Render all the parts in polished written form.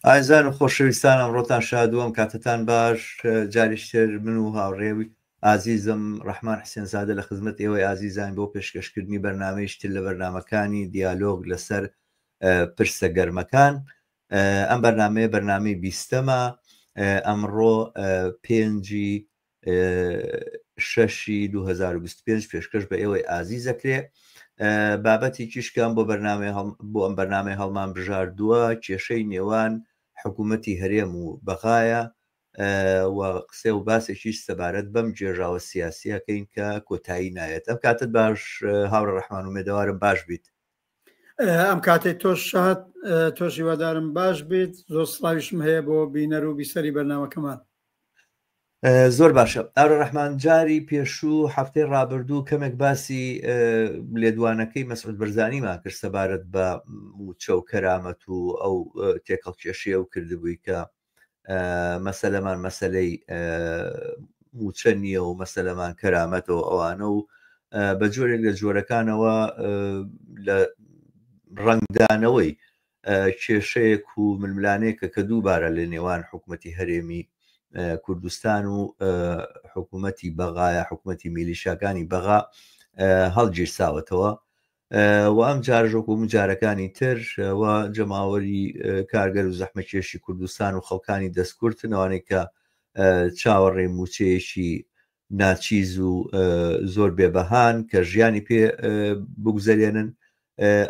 ئایزان و خۆشەویستان ئەمڕۆتان شادووەم کاتتان باش جاریشتر من و هاوڕێوی ئازیزم ڕەحمان حسێن زادە لە خزمەت ئێوەی ئازیزان بۆ پێشکەشکردنی بەرنامەیشتر لە بەرنامەکانی دیالۆگ لەسەر پرسە گەرمەکان. ئەم بەرنامەی بیستەمە. ئەمڕۆ 5/6/2025 پێشکەش بە ئێوەی ئازیزەکرێ. بابەتی چیشکان بۆ ئەم بەرنامەی هەڵمان بژاردووە کێشەی نێوان حکوومەتی هەرێم و بەغایە و قسێ و باسێکیش سەبارەت بەم جێژاوە سیاسیەکەین کە کۆتایی نایێت. ئەم کاتت باش هاوڕە ڕەحمان و مێدەوارم باش بیت. ئەم کاتێک تۆش شاد تۆش هیوادارم باش بیت. زۆر سڵاویشم هەیە بۆ بینەر و بیسەری بەرنامەکەمان. زۆر باشە. ئاورە ڕەحمان جاری پێشوو هەفتەی ڕابردوو کەمێک باسی لێدوانەکەی مەسعود بەرزانیمان کرد سەبارەت بە موچە و کەرامەت و ئەو تێکەڵکێشیە و کردبووی کە مەسەلەمان مەسەلەی موچە نییە و مەسەلەمان کەرامەتەوە ئەوانە و بە جۆرێک لە جۆرەکانەوە لە ڕنگدانەوەی کێشەیەک و ململانەیەکە کە دووبارە لە نێوان حکوومەتی هەرێمی کوردستان و حکوومەتی بەغایە حکوومەتی میلیشاکانی بەغا هەڵگیرساوەتەوە و ئەم جارژۆک و مجارەکانی تر و جەماوەری کارگەر و زەحمەکێشی کوردستان و خەڵکانی دەستکورتنەوەی کە چاوەڕێی موچەیەکی ناچیز و زۆر بێبەهان کە ژیانی پێ بگوزەرێنن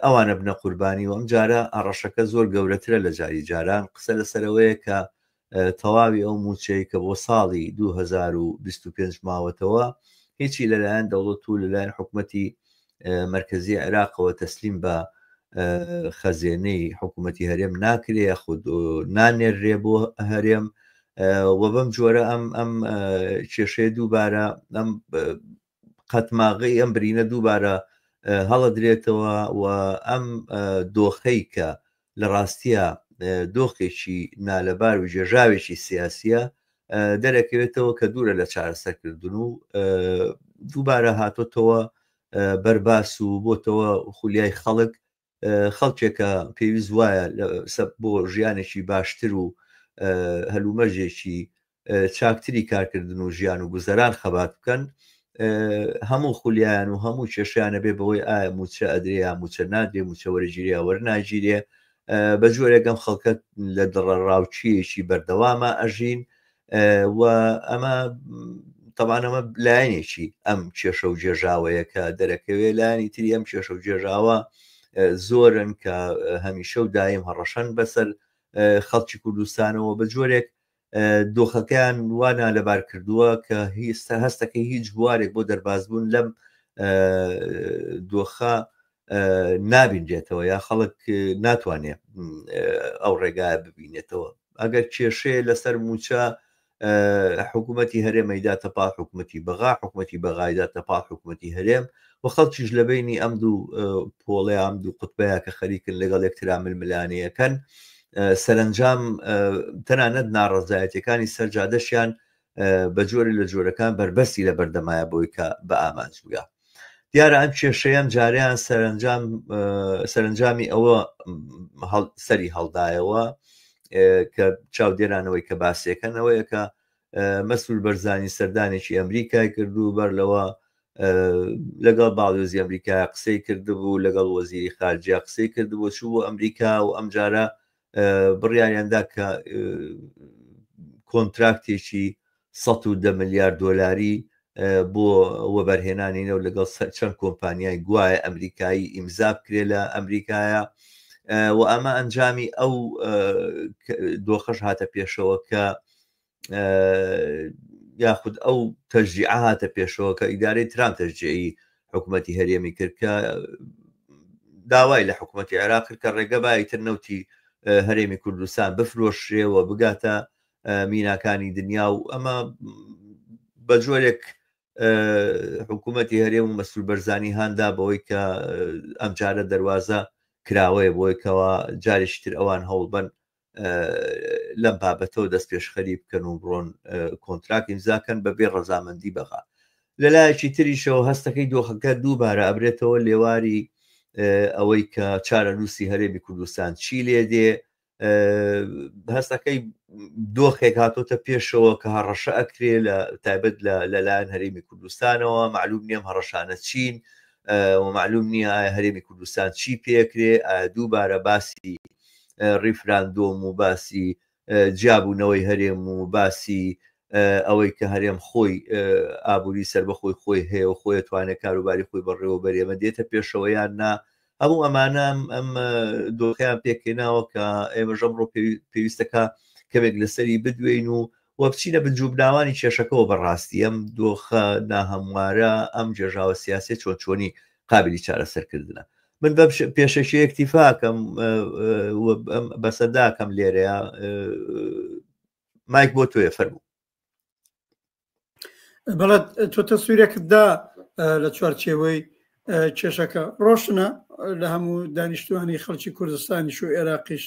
ئەوانە بنە قوربانی و ئەم جارە ئەڕەشەکە زۆر گەورەترە لە جاری جاران. قسە لەسەرەوەیە کە تەواوی ئەو موچەی کە بۆ ساڵی 2025 ماوەتەوە هیچی لەلایەن دەوڵەت و لەلایەن حکوومەتی مرکزی عێراقەوە تەسلیم بە خەزێنەی حکوومەتی هەرێم ناکرێ خود نانێرێ بۆ هەرێم و بەم جۆرە ئەم کێشەیە دووبارە ئەم قەتماغی ئەم برینە دووبارە هەڵەدرێتەوە و ئەم دۆخەی کە لە ڕاستیە دۆخێکی نالەبار و جێژاوێکی سیاسیە دەرەکەوێتەوە کە دوورە لە چارەسەرکردن و دووبارە هاتۆتەوە بەرباس و بۆتەوە خولیای خەڵکێکە پێویست وایە بۆ ژیانێکی باشتر و هەلومەرجێکی چاکتری کارکردن و ژیان و گوزەران خەبات بکەن هەموو خولیان و هەموو کێشیانە بێ بەوەی ئایا موچە ئەدرێ یا موچە نادرێ موچە وەرەگیریە وەرناگیرێ بە جۆرێکم خەڵکەت لە دڕەڕاوچیەکی بەردەوامە ئەژین و ئەمە تەبانەمە لایەنێکی ئەم کێشە و جێژاوەیە کە دەرەکەوێ لایەنی تری ئەم کێشە و جێژاوە زۆرن کە هەمیشە و دایم هەڕەشەن بەسەر خەڵکی کوردستانەوە بە جۆرێک دۆخەکەیان وانە لەبار کردووە کە هەستەکەی هیچ بوارێک بۆ دەربازبوون لەم دۆخە نابینرێتەوە یا خەڵک ناتوانێت ئەو ڕێگایە ببینێتەوە. ئەگەر کێشەیە لەسەر موچە حکوومەتی هەرێمەیداتە پاڵ حکوومەتی بەغا حکوومەتی بەغایداتە پاڵ حکوومەتی هەرێم و خەڵکیش لە بینی ئەم دوو پۆڵێ ئەم دوو قوتبەیە کە خەریکن لەگەڵ یەکترا ململانەیەکەن سەرنجام تەنانەت ناڕەزایەتیەکانی سەرجادەشیان بە جۆری لە جۆرەکان بربەستی لە بەردەمایە بۆی کە بە ئامانج بگا. دیارە ئەم کێشەیەم جاریان سەرنجامی ئەوە سەری هەڵدایەوە کە چاودێرانەوەی کە باسیەکەنەوەیە کە مەسعود بەرزانی سەردانێکی ئەمریکای کردو بەر لەوە لەگەڵ باڵێزی ئەمریکا قسەی کردبوو لەگەڵ وەزیری خارجیا قسەی کردبوو چوو بۆ ئەمریکا و ئەم جارە بڕیاریاندا کە کۆنتراکتێکی 110 ملیارد دۆلاری بۆ وەبەرهێنانینەوە لەگەڵ چەند کۆمپانیای گوایە ئەمریکایی ئیمزا بکرێ لە ئەمریکایە و ئەمە ئەنجامی ئەو دۆخەش هاتە پێشەوە کە یاخود ئەو تەشجیع هاتە پێشەوە کە ئیدارەی ترام تەشجیعی حکوومەتی هەرێمی کرد کە داوای لە حکوومەتی عێراق کرد کە ڕێگە بایتر نەوتی هەرێمی کوردستان بفرۆشرێەوە بگاتە میناکانی دنیا و ئەمە بە جۆرێک حکوومەتی هەرێم و مەسعود بەرزانی هاندا بەوەی کە ئەم جارە دەواازە کراوەیە بۆیکەوە جارێکتر ئەوان هەوڵبن لەم بابەتەوە دەست پێشخەری بکەن و بڕۆن کۆنتراک ئیمزاکەن بەبێ ڕەزامەندی بەغا. لەلایەکی تریشەوە هەستەکەی دۆخەکە دووبارە ئەبرێتەوە لێواری ئەوەی کە چارەنووسی هەرێمی کوردستان چی لێ دێ هەستەکەی دۆخێک هاتۆتە پێشەوە کە هەڕەشە ئەکرێ لە تایبەت لەلایەن هەرێمی کوردستانەوە معلوم نییە هەڕەشانە چین معلوم نییە ئایا هەرێمی کوردستان چی پێکرێ دووبارە باسی ریفراندۆم و باسی جیابوونەوەی هەرێم و باسی ئەوەی کە هەرێم خۆی ئابووری سربەخۆی خۆی هەیە و خۆی توانێت کاروباری خۆی بەڕێوە بەرێمە دێتە پێشەوەیان نا هەموو ئەمانە ئەم دۆخیان پێکێناوە کە ئێمەژەم ڕۆ پێویستەکە کەمێک لەسەری بدوێن و وە بچینە بجوبناوانی کێشەکەەوە بەڕاستی ئەم دۆخە ناهەموارە ئەم جێژاوە سیاسی چۆن چۆنی قابلی چارەسەرکردنە من بە پێشەکی اکتیفاکەم بەسەرداکەم لێرەیە مایک بۆ تۆیە فەرموو بەڵێ تۆ تەسویرێکتدا لە چوارچێوەی کێشەکە ڕۆشنە لە هەموو دانیشتوانی خەڵکی کوردستانیش و عێراقیش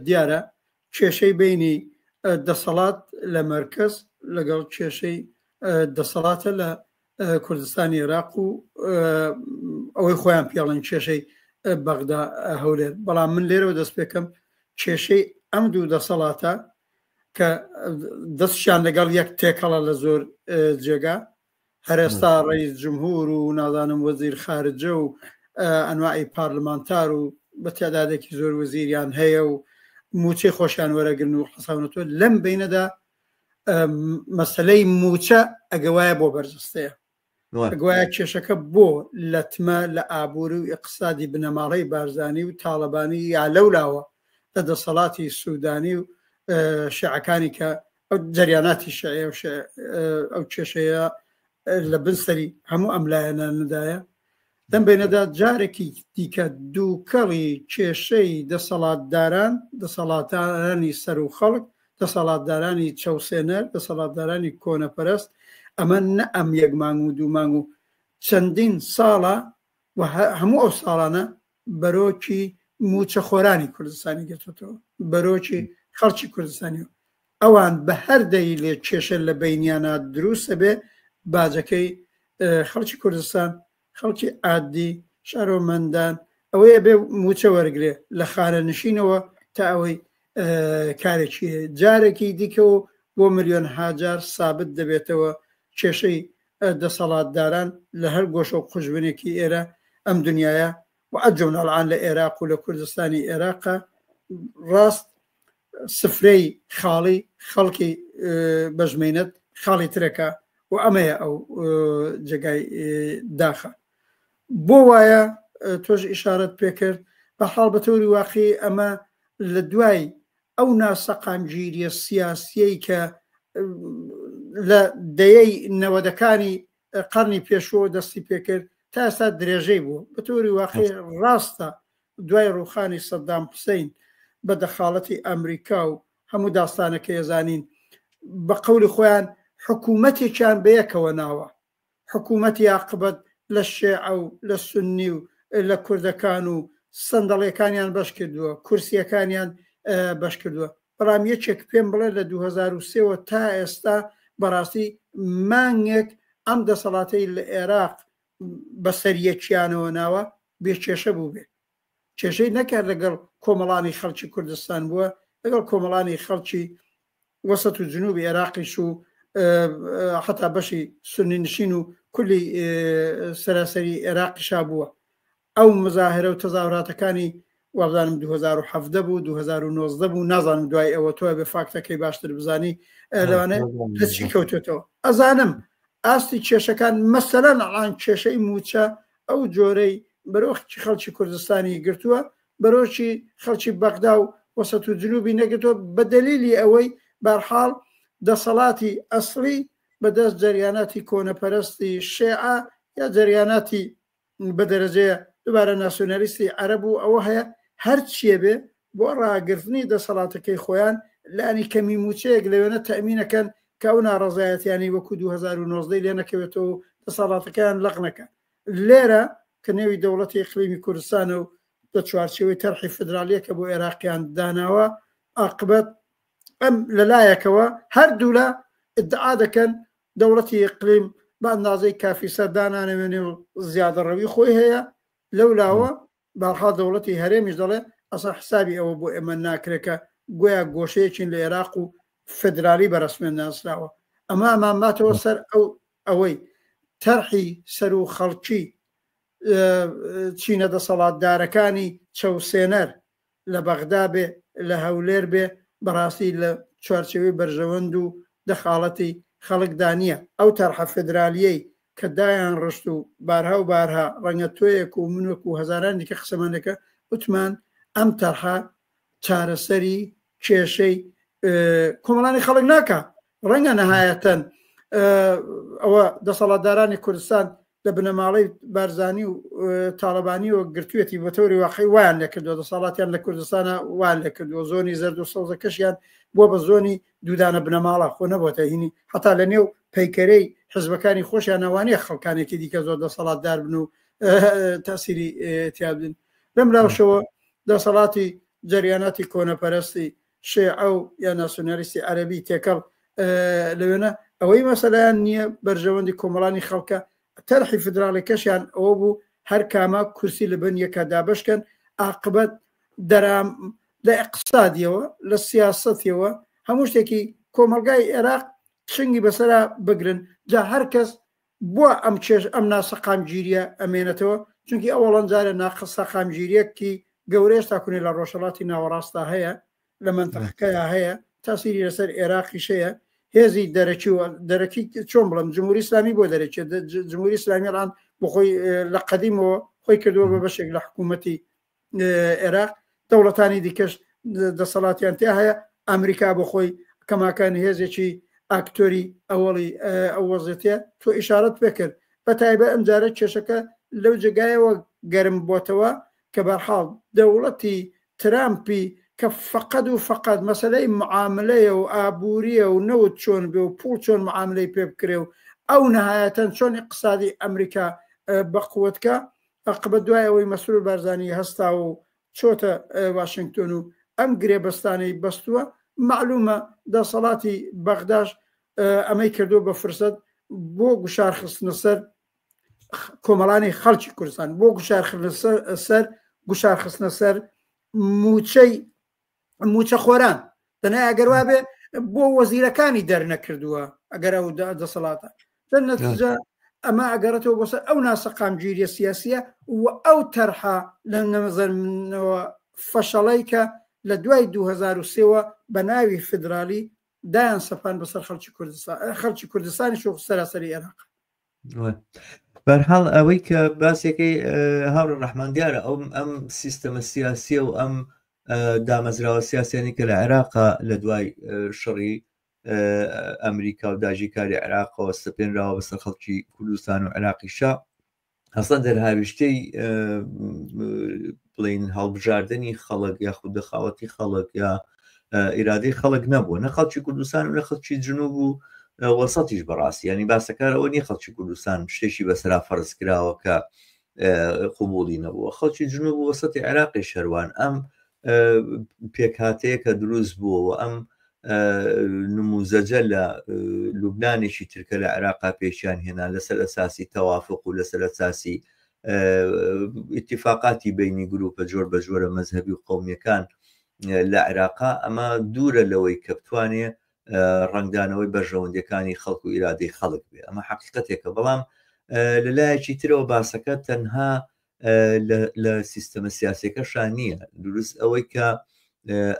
دیارە کێشەی بینی دەسەڵات لە مەرکەز لەگەڵ کێشەی دەسەڵاتە لە کوردستانی عێراق و ئەوەی خۆیان پێڵێن کێشەی بەغدا هەولێر بەڵام من لێرەوە دەست پێکەم کێشەی ئەم دوو دەسەڵاتە کە دەستشان لەگەڵ یەک تێکەڵە لە زۆر جێگا هەرێستا ڕئیس جمهور و نازانم وەزیر خارجە و ئەنواعی پارلمانتار و بە تێدادێکی زۆر وەزیریان هەیە و موچەی خۆشیان وەرەگرن و حساونەتۆ لەم بینەدا مەسلەی موچە ئەگەوایە بۆ بەرجەستەیە ئەگوایە کێشەکە بۆ لەتمە لە ئابووری و ئیقتصادی بنەماڵەی بارزانی و تاڵەبانی یا لەولاوە لە دەسەڵاتی سوودانی و شیعەکانی کە ئەو جەریاناتی شیعە ئەو کێشەیە لە بنسەری هەموو ئەم لایەنانەدایە دەم بینەدا جارێکی دیکە دووکەڵی کێشەی دەسەڵاتدارانی سەر و خەڵک دەسەڵاتدارانی چەوسێنەر دەسەڵاتدارانی کۆنەپەرست ئەمە نە ئەم یەک مانگ و دوو مانگ و چەندین ساڵە و هەموو ئەو ساڵانە بەرۆکی موچە خۆرانی کوردستانی گرتوتەوە بەرۆکی خەڵکی کوردستانی ئەوان بە هەر دەیلێ کێشە لە بینیانە دروستە بێ باجەکەی خەڵکی کوردستان خەڵکی عادی شارۆمەندان ئەوەیە بێ موچە وەرگێ لە خانە نشینەوە تا ئەوەی کارێکی جارێکی دیکە و بۆ ملیۆن هاجار سابت دەبێتەوە کێشەی دەسەڵاتداران لە هەر گۆشە و خوشبنێکی ئێرە ئەم دنیاە و ئەجەونەڵان لە عێراق و لە کوردستانی عێراقە ڕاست سفرەی خاڵی خەڵکی بەژمێنەت خاڵی ترەکە و ئەمەیە ئەو جێگای داخە بۆ وایە تۆش ئیشارەت پێکرد بە حاڵ بە تەوری واقعی ئەمە لە دوای ئەو ناسەقامگیریە سیاسیەی کە لە دەیەی نەوەدەکانی قەرنی پێشوە دەستی پێکرد تا ئێستا درێژەی بوو بە تۆری واقعی ڕاستە دوای ڕووخانی سەدام حوسەین بە دەخاڵەتی ئەمریکا و هەموو داستانەکە ێزانین بە قەولی خۆیان حکوومەتێکیان بەیەکەوە ناوە حکوومەتی عاقبەت لە شیعە و لە سونی و لە کوردەکان و سندەڵیەکانیان بەش کردووە کورسیەکانیان بەش کردووە بەڵام یەکێک پێم بڵێ لە 2023 تا ئێستا بەڕاستی مانگێک ئەم دەسەڵاتەی لە عێراق بەسەر یەکیانەوە ناوە بێ کێشە بوو بێ کێشەی نەکرد لەگەڵ کۆمەڵانی خەڵکی کوردستان بووە لەگەڵ کۆمەڵانی خەڵکی وەسەت و جنوبی عێراقیش و حتا بەشی سونی نشین و کولی سەراسەری عێراقیشا بووە ئەو مزاهرە و تەزاوراتەکانی وابزانم 2017 بوو 2019 بوو نازانم دوای ئەوە تۆ بێ فاکتەکەی باشتر بزانی لەوانێ هەچی کەوتێتەوە ئەزانم ئاستی کێشەکان مەسەلەن ئەڵان کێشەی موچە ئەو جۆرەی بەرۆخی خەڵکی کوردستانی گرتووە بەرۆکی خەڵکی بەغدا و وەسەت و جنوبی نەگرتووە بە دەلیلی ئەوەی بەرحاڵ دەسەڵاتی ئەسڵی بەدەست جەریاناتی کۆنەپەرستی شیعە یا جەریاناتی بە دەرەجەیە دووبارە ناسیۆنالیستی عەرەب و ئەوە هەیە هەر چیە بێ بۆ ڕاگرتنی دەسەڵاتەکەی خۆیان لانی کەمی موچەیەک لەوێنە تەمینەکەن کە ئەو ناڕەزایەتیانی وەکو 2019 لێ نەکەوێتەوە و دەسەڵاتەکەیان لەغنەکە لێرە کە نێوی دەوڵەتی ئیقلیمی کوردستانە و بە چوارچێوەی تەرحی فدرالیە کە بۆ عێراقیان داناوە عاقبەت ئەم لەلایەکەوە هەردوو لە ئیدعا دەکەن دەوڵەتی ئیقلیم بە ئەندازەی کافی سەردانانەوێنێ و زیادەڕەوی خۆی هەیە لەولاوە بەرحاڵ دەوڵەتی هەرێمیش دەڵێ ئەسا حسابی ئەوە بۆ ئێمە ناکرێکە گویا گۆشەیەکین لە عێراق و فدرالی بەڕسمێن ناسراوە ئەمە ئەمانباتەوە سەر ئەوەی تەرحی سەر و خەڵکی چینە دەسەڵاتدارەکانی چەوسێنەر لە بەغدا بێ لە هەولێر بێ بەڕاستی لە چوارچەوەی بەرژەوەند و دەخاڵەتی خەڵکدانیە ئەو تەرحە فدرالیەی کە دایان ڕشت و بارها و بارها ڕەنگە تۆیەک و منوەک و هەزاران دیکە قسەمانەکە وتمان ئەم تەرحە چارەسەری کێشەی کۆمەڵانی خەڵک ناکە ڕەنگە نەهایەتەن ئەوە دەسەڵاتدارانی کوردستان لە بنەماڵەی بارزانی و تاالبانیەوە گرتوێتی بە تۆری واقعی وایان لێکردووە دەسەڵاتیان لە کوردستانە وان لێکردووە زۆنی زەرد و سەوزەکەشیان بۆ بە زۆنی دوودانە بنەماڵە خۆ نەبووە هینی حتا لە نێو پەیکەرەی حزبەکانی خۆشیان ناوانەیە خەڵکانێکی دیکە زۆر دەسەڵاتدار بن و تاسیری تیابن لەم لاوشەوە دەسەڵاتی جریاناتی کۆنەپەرستی شێعە و یا ناسیۆنالیستی عەرەبی تێکەڵ لەوێنە ئەوەی مەسەلەیان نییە بەرژەوەندی کۆمەڵانی خەڵکە تەرحی فدراڵەکەشیان ئەوە بوو هەر کامە کورسی لە بن یەکە دابشکەن عاقبەت دەرام لە اقتصادیەوە لە سیاسەتیەوە هەموو شتێکی کۆمەلگای عێراق چنگی بەسەرا بگرن جا هەر کەس بووە ئەم ناسەقامگیریە ئەمێنێتەوە چونکی ئەوەڵەنجارە ناقسەقامگیریەکی گەورەش تاکوونی لە ڕۆژهەڵاتی ناوەڕاستە هەیە لە منتەقەکەیە هەیە تاسیری لەسەر عێراقیشەیە هێزی دەرەکی چۆن بڵم جمهوری ئیسلامی بۆ دەرەچێت جمهوری ئیسلامیان بۆ خۆی لە قەدیمەوە خۆی کردووە بە بەشێک لە حکوومەتی عێراق دەوڵەتانی دیکەش دەسەڵاتیان تیا هەیە ئەمریکا بۆ خۆی کەماکان هێزێکی ئاکتۆری ئەوڵی ئەو وەزێتە تۆ ئیشارەت بکرد بە تایبە ئەمجارە کێشەکە لەو جێگایەوە گەرم بۆتەوە کە بەرحاڵ دەوڵەتی ترامپی کە فقط و فقط مەسەلەی معاملەیە و ئابووریە و نەوت چۆن بێ و پوڵ چۆن معاملەی پێ بکرێ و ئەو نەهایەتەن چۆن اقتصادی ئەمریکا بەقوتکە عقبەت دوای ئەوەی مەسرور بارزانی هەستا و چۆتە واشنگتن و ئەم گرێبەستانەی بەستووە معلومە دەسەڵاتی بەغداش ئەمەی کردو بە فرسەت بۆ گوشارخستنە سەر کۆمەڵانی خەڵکی کوردستان بۆ گوشارخستنە سەر موچە خۆران دەنای ئەگەروا بێ بۆ وەزیرەکانی دەرنەکردووە ئەگەر ئەو دەسەڵاتە نەتیجە ئەمە ئەگەرێتەوە بۆ سەر ئەو ناسەقامگیریە سیاسیە و ئەو تەرحە لە نەزەر منەوە فەشەڵەی کە لە دوای 2023ەوە بە ناوی فدرالی دایان سەپان بەسەر خەڵکی کوردستانی شۆ سەراسەری عێراق بەرحاڵ ئەوەی کە باسێکی هاوڕە ڕەحمان دیارە ئەم سیستەمە سیاسیە و ئەم دامەزراوە سیاسیانی کە لە عێراقا لە دوای شەڕی ئەمریکا و داژیکاری عێراقەوە سەپێنراوە بەسەر خەڵکی کوردستان و عێراقیشا هەستان دەرهاویشتەی بڵین هەڵبژاردننی خەڵک یاخود دەخاوەتی خەڵک یا ئیرادەی خەڵک نەبووە نە خەڵکی کوردستان و لە خەڵکی جنوب و وەسەتیش بەڕاستی ینی باسەکارەوە نیە خەڵکی کوردستان شتێکی بەسرا فەرز کراوە کە قوبوڵی نەبووە خەڵکی جنوب و وەسەتی عێراقی شەروان ئەم پێکهاتەیە کە دروست بووەوە ئەم نموزەجە لە لوبنانێکی ترکە لە عێراقا پێشیان هێنا لەسەر ئەساسی تەوافق و لەسەر ئەساسی ئیتیفاقاتی بینی گروپە جۆر بە جۆرە مەزهبی و قەومیەکان لە عێراقا ئەمە دوورە لەوەی کە بتوانێ ڕنگدانەوەی بەرژەوەندەکانی خەڵک و ئیرادەی خەڵک بێ ئەمە حقیقەتێکە بەڵام لەلایەکی ترەوە باسەکە تەنها لە سیستەمە سیاسەکەشان نییە دروست ئەوەی کە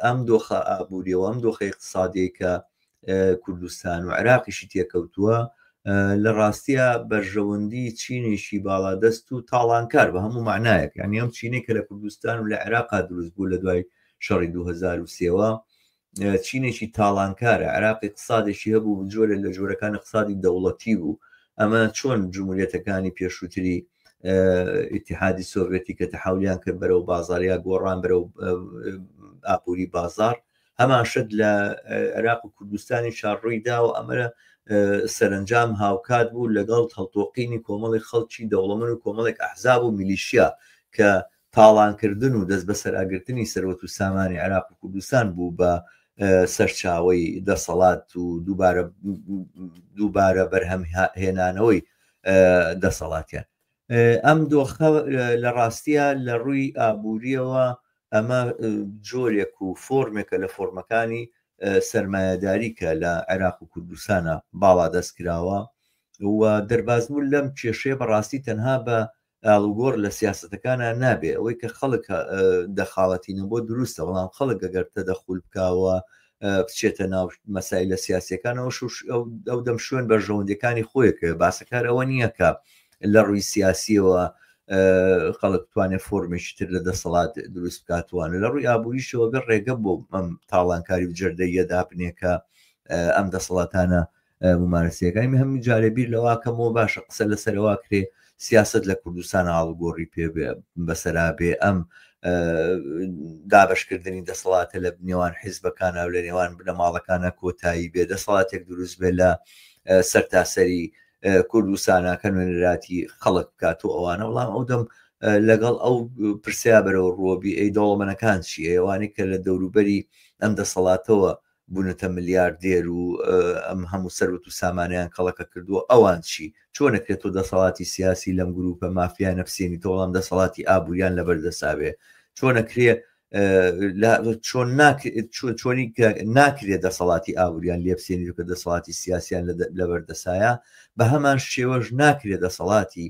ئەم دۆخە ئابوووریەوە ئەم دۆخە اقتصادی کە کوردستان و عێراقیشی تێکەوتووە لە ڕاستیە بەرژەوەندی چینێکی باڵادەست و تاڵانکار بە هەموو معنایەک یعنی ئەم چینەی کە لە کوردستان و لە عێراقا دروست بوو لە دوای شەڕی 2023ەوە چینێکی تاڵانکارە عێراقی اقتصادێکی هەبوو جۆرە لە جۆرەکان اقتصادی دەوڵەتی بوو ئەمە چۆن جمهوریەتەکانی پێشووتری ئیتیحادی سۆڤێتی کە تەحولیان کرد بەرەو بازاریا گۆڕان بەرەو ئاپوری بازار هەمان شت لە عێراق و کوردستانی شارڕوویدا و ئەمە سەرنجام هاوکات بوو لەگەڵ هەڵتۆقینی کۆمەڵی خەڵکی دەوڵەمەند و کۆمەڵێک ئەحزاب و میلیشیا کە تاڵانکردن و دەست بە سەراگرتنی سەرۆت و سامانی عێراق و کوردستان بوو بە سەرچاوەی دەسەڵات و دووبارە بەرهەم هێنانەوەی دەسەڵاتیان ئەم دۆخە لە ڕاستیە لە ڕووی ئابووریەوە ئەمە جۆرێک و فۆرمێکە لە فۆرمەکانی سەرمایهداری کە لە عێراق و کوردستانە باڵا دەستکراوە و دەربازبوون لەم کێشەیە بەڕاستی تەنها بە ئاڵوگۆڕ لە سیاسەتەکانە نابێ ئەوەی کە خەڵک دەخاڵەتینە بۆ دروستە بەڵام خەڵک ئەگەر تەدەخول بکاوە بچێتە ناو مەسایل لە سیاسەکانەوە ئەو دەم شوێن بەرژەوەندەکانی خۆیەکە باسەکار ئەوە نییە کە لە ڕووی سیاسیەوە خەڵک توانێت فۆرمێکی تر لە دەسەڵات دروست بکاتوانە لە ڕووی ئابووریشەوە بێ ڕێگە بۆ ئەم تاڵانکاری و جەردەیە دابنێکە ئەم دەسەڵاتانە ممارسیەکانی هەموو جارێبیر لەواکەمەوە باشە قسە لەسەرەوە کرێ سیاست لە کوردستان ئاڵوگۆڕی پێ بەسەرابێ ئەم دابشکردنی دەسەڵاتە لە نێوان حیزبەکانە و لە نێوان بنەماڵەکانە کۆتایی بێ دەسەڵاتێک دروست بێ لە سەرتاسەری کوردستانە کە نوێنەراتی خەڵک بکاتەوە ئەوانە وەڵام ئەو دەم لەگەڵ ئەو پرسیا بەرەوە ڕۆبی ئەی دەوڵەمەنەکان چی ئەوانەی کە لە دەوروبەری ئەم دەسەڵاتەوە بوونەتە ملیاردێر و ئەم هەموو سەروت و سامانیان کەڵەکە کردووە ئەوان چی چۆنەکرێتەوە دەسەڵاتی سیاسی لەم گروپە مافیانە بسێنی تۆڵام دەسەڵاتی ئابووریان لەبەردەساوێ چۆنەکرێ چۆنی ناکرێت دەسەڵاتی ئابووریان لێبسێنی کە دەسەڵاتی سیاسیان لەبەردەسایە بە هەمان شێوەش ناکرێت دەسەڵاتی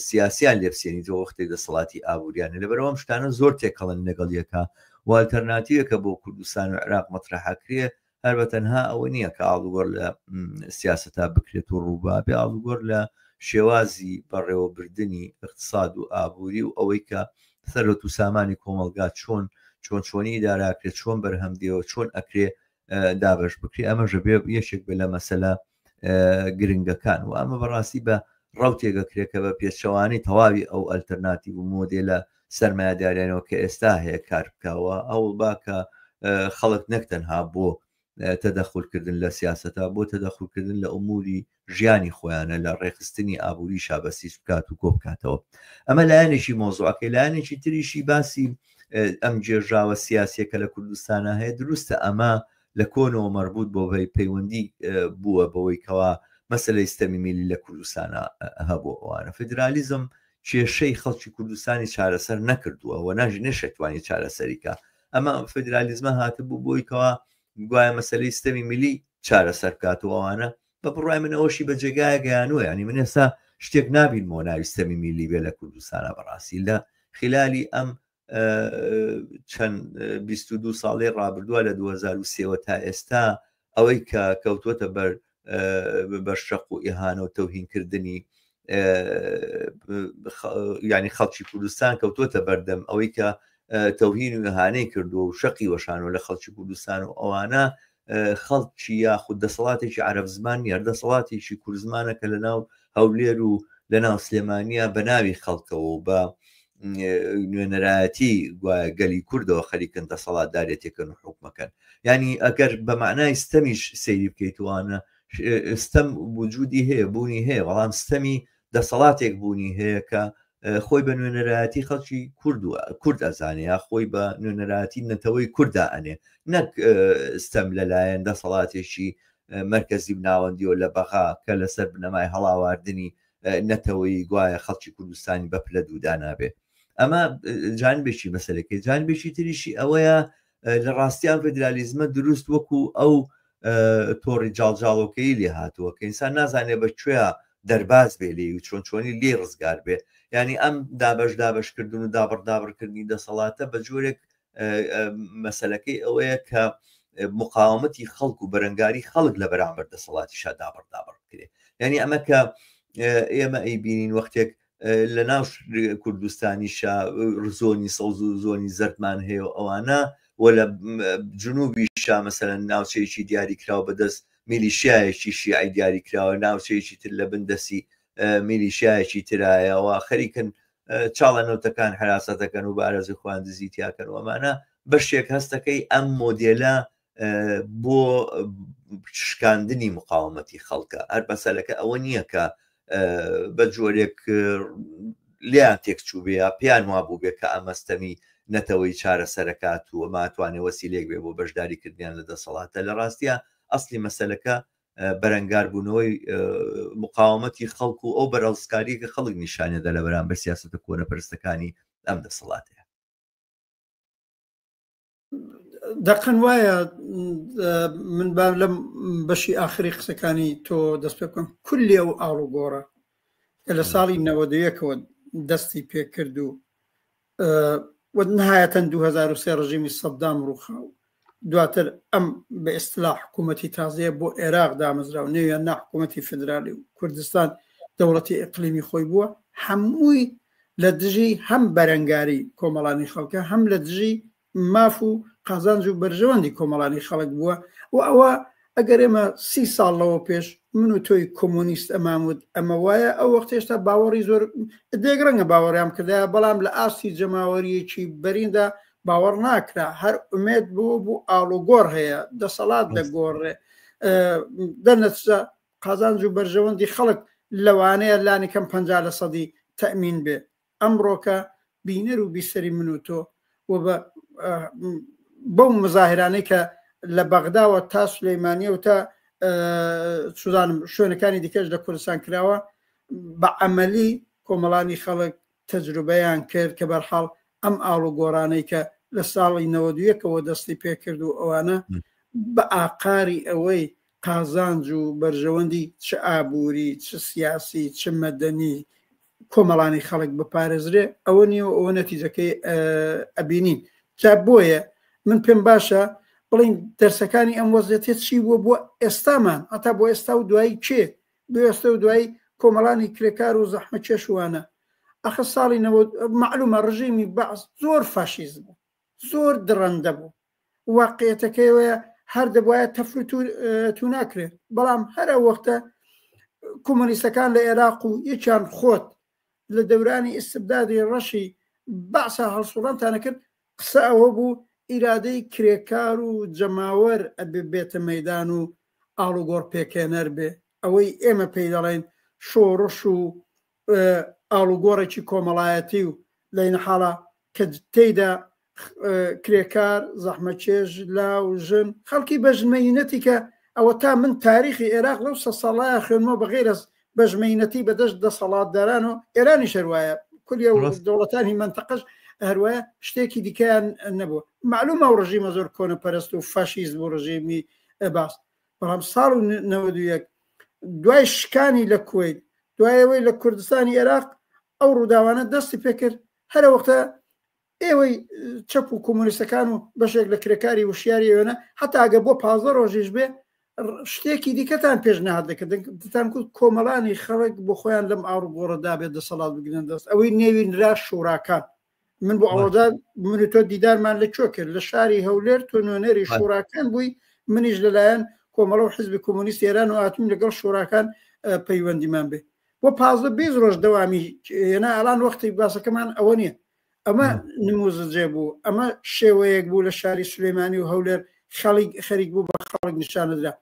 سیاسیان لێبسێنی تۆ وەختێک دەسەڵاتی ئابووریانە لەبەرەوەم شتانە زۆر تێکەڵن لەگەڵ یەکە والتەرناتیوەکە بۆ کوردستان و عێراق مەطرحەکرێ هەر بە تەنها ئەوە نییە کە ئاڵوگۆڕ لە سیاسەتا بکرێت و ڕووبا بێ ئاڵوگۆڕ لە شێوازی بەڕێوەبردننی اقتصاد و ئابووری و ئەوەی کە سەرۆت و سامانی کۆمەلگا چۆنی داراکرێت چۆن بەرهەمدێەوە چۆن ئەکرێ دابش بکری ئەمەژە بێ یەکێک بێ لە مەسەلە گرنگەکان و ئەمە بەڕاستی بە ڕوتێگەکرێکە بە پێچەوانی تەواوی ئەو ئەلتەرناتی و مۆدێلە سەرمایهداریانەوە کە ئێستا هەیە کار بکەوە ئەو باکە خەڵک نەکتەنها بۆ تەدەخولکردن لە سیاسەتا بۆ تەدەخولکردن لە ئوموری ژیانی خۆیانە لە ڕێخستنی ئابووری شابەسیش بکات و کۆ بکاتەوە ئەمە لایەنێکی مۆزوعەکەی لایەنێکی تریشی باسی ئەم جێژاوە سیاسیەکە لە کوردستانە هەیە دروستە ئەمە لە کۆنەوە مەربوط بۆ پەیوەندی بووە بەوەی کەوا مەسەلەی سیستەمی میلی لە کوردستانە هەبوو ئەوانە فدرالیزم کێشەی خەڵکی کوردستانی چارەسەر نەکردووە و ناژی نەشێتوانی چارەسەریکە ئەمە فدرالیزمە هاتبوو بۆی کەوا گوایە مەسەلەی سیستەمی میلی چارەسەر بکاتەوەوانە بە بڕای منەوەشی بە جێگایە گەیانوە ینی من ئێستا شتێک نابینمەوە ناوی سیستەمی میلی بێ لە کوردستانە بەڕاستی لە خلالی ئەم چەند 22 ساڵی ڕابردووە لە 2023 تا ئێستا ئەوەی کە کەوتووەتە بەر شەق و ئیهانە و تەوهینکردنی ینی خەڵکی کوردستان کەوتووەتە بەردەم ئەوەی کە تەوهین و ئیهانەی کردو و شەقی وەشانەوە لە خەڵکی کوردستان و ئەوانە خەڵکی یاخود دەسەڵاتێکی عەرەب زمان یان دەسەڵاتێکی کورد زمانەکە لە ناو هەولێر و لە ناو سلێمانیا بە ناوی خەڵکەوە و بە نوێنەرایەتی گەلی کوردەوە خەریکن دەسەڵاتدارێتێکن و حکومەکەن ینی ئەگەر بە معنای ستەمیش سەیری بکەیتوانە ستەم وجودی هەیە بوونی هەیە بەڵام ستەمی دەسەڵاتێک بوونی هەیە کە خۆی بە نوێنەرایەتی خەڵکی کورد ئەزانێ یا خۆی بە نوێنەرایەتی نەتەوەی کووردا ئەنێ نەک ستەم لەلایەن دەسەڵاتێکی مرکزی بناوەندیەوە لە بەغا کە لەسەر بنەمای هەڵاواردنی نەتەوەی گوایە خەڵکی کوردستانی بەپلە دوودا نابێ ئەمە جانبێکی مەسەلەکەی جانبێکی تریشی ئەوەیە لە ڕاستیان فدرالیزمە دروست وەکو ئەو تۆڕی جاڵجاڵۆکەی لێ هاتووە کە ئینسان نازانێ بەکوێ دەرباز بێ لێ و چۆنی لێ ڕزگار بێ ینی ئەم دابشکردن و دابڕدابڕکردنی دەسەڵاتە بە جۆرێک مەسەلەکەی ئەوەیە کە مقاومەتی خەڵک و بەرەنگاری خەڵک لە بەرامبەر دەسەڵاتیشا دابڕدابڕ بکرێ ینی ئەمە کە ئێمە ئەیبینین وەختێک لە ناو کوردستانیشا زۆنی سەوز و زۆنی زەردمان هەیە ئەوانە و لە جنوبیشا مەسەرەن ناوچەیەکی دیاری کراوە بەدەست میلیشایەکی شیعی دیاری کراوە ناوچەیەکی تر لە بندەسی میلیشایەکی ترایەوە خەریکن چاڵەنەوتەکان حراسەتەکەن و بارەزی خواندزی تیاکەن و ئەمانە بەشێک هەستەکەی ئەم مۆدێلە بۆ شکاندنی مقاومەتی خەڵکە هەر بەسەلەکە ئەوە نییە کە بە جۆرێک لیان تێکچوو بێ پێیان وا بوو بێ کە ئەمەستەمی نەتەوەی چارەسەرەکات و ئەماتوانێ وەسیلێک بێ بۆ بەشداریکردیان لە دەسەڵاتە لە ڕاستیە ئەسلی مەسەلەکە بەرەنگاربوونەوەی مقاومەتی خەڵکو و ئەو بەرەڵسکاری کە خەڵک نیشانێدا لە بەرامبەر سیاسەتە کۆنەپەرستەکانی ئەم دەسەڵاتەیە دقن وایە من لەم بەشی ئاخری قسەکانی تۆ دەست پێ بکەم کولی ئەو ئاڵوگۆڕە کە لە ساڵی 91ەوە دەستی پێکرد و نهایەتەن 2003 ڕژیمی سەدام ڕووخاو دواتر ئەم بە ئیستلاح حکوومەتی تازەیە بۆ عێراق دامەزرا و نێویان نا حکوومەتی فدرالی و کوردستان دەوڵەتی ئیقلیمی خۆی بووە هەمووی لە دژی هەم بەرەنگاری کۆمەڵانی خەڵکە هەم لە دژی ماف و قازانج و بەرژەوەندی کۆمەڵانی خەڵک بووە و ئەوە ئەگەر ئێمە 30 ساڵ لەوە پێش من و تۆی کۆمۆنیست ئەمامود ئەمە وایە ئەو وەخت هێشتا باوەڕی زۆر دێگرەنگە باوەڕیان کردایە بەڵام لە ئاستی جەماوەریەکی بەریندا باوەڕ ناکرا هەر ئومێد بوو ئاڵوگۆڕ هەیە دەسەڵات دەگۆڕێ دەنەچە قازانج و بەرژەوەندی خەڵک لەوانەیە لانیکەم 50% تەمین بێ ئەمڕۆکە بینەر و بیسەری من و تۆ و بەو مزاهرانەی کە لە بەغداوە تا سولەیمانیە و تا سوزانم شوێنەکانی دیکەش لە کوردستان کراوە بە عەمەلی کۆمەڵانی خەڵک تەجروبەیان کرد کە بەرحاڵ ئەم ئاڵوگۆڕانەی کە لە ساڵی 91ەوە دەستی پێکرد و ئەوانە بە ئاقاری ئەوەی قازانج و بەرژەوەندی چ ئابووری چ سیاسی چ مەدەنی کۆمەڵانی خەڵک بپارێزرێ ئەوە نیە ئەوە نەتیجەکەی ئەبینین جا بۆیە من پێم باشە بڵین دەرسەکانی ئەم وەزێتێت چی بووە بۆ ئێستامان هەتا بۆ ئێستا و دوایی کێ بۆ ئێستا و دوایی کۆمەڵانی کرێکار و زەحمە کێشوانە ئەخە ساڵی معلومە ڕژیمی بەعس زۆر فاشیزم بوو زۆر درەندە بوو واقعیەتەکەیەوەیە هەر دەبایە تەفر تو ناکرێت بەڵام هەرە وەختە کۆمۆنیستەکان لە عێراق و یەکیان خۆت لە دەورانی ئیستبدادی ڕەشی بەعسا هەڵسوڵانتانە کرد قسە ئەوە بوو ئیرادەی کرێکار و جەماوەر ئەبێ بێتە مەیدان و ئاڵوگۆڕ پێکێنەر بێ ئەوەی ئێمە پێی دەڵێن شۆڕش و ئاڵوگۆڕێکی کۆمەڵایەتی و لەینە حاڵە کە تێیدا کرێکار زەحمەکێش لاو ژن خەڵکی بەژمەینەتی کە ئەوە تا من تاریخی عێراق لەو 100 ساڵایە خوێنمەوە بەغێر ئەس بەژمەینەتی بەدەست دەسەڵاتداران و ئێرانی شەروایە کولی دەوڵەتانی منتەقەش هەروایە شتێکی دیکەیان نەبووە معلومە و ڕژیمە زۆر کۆنەپەرست و فاشیزم و ڕژیمی باس بەڵام ساڵ و 91 دوای شکانی لە کوێیت دوایەوەی لە کوردستانی عێراق ئەو ڕووداوانە دەستی پێکرد هەرە وەختە ئێوەی چەپ و کۆمۆنیستەکان و بەشێک لە کرێکاری وشیاری ئێوەنە هەتا ئەگە بۆ 15 ڕۆژیش بێ شتێکی دیکەتان پێشنهاد دەکرد دەتان کوت کۆمەڵانی خەڵک بۆ خۆیان لەم ئاڕوگۆڕەدا بێت دەسەڵات بگرن دەست ئەوەی نێوینرا شوراکان من بۆ ئەوەدا من تۆ دیدارمان لەکوێ کرد لە شاری هەولێر تۆ نوێنەری شوراکان بووی منیش لەلایەن کۆمەڵە و حزبی کۆمۆنیست ئێران و ئاتوم لەگەڵ شوراکان پەیوەندیمان بێ بۆ 15 ڕۆژ دەوامی هێنا ئەلان وەختی باسەکەمان ئەوە نییە ئەمە نموزجێ بوو ئەمە شێوەیەک بوو لە شاری سولەیمانی و هەولێر خەریک بوو بە خەڵک نیشانەدرا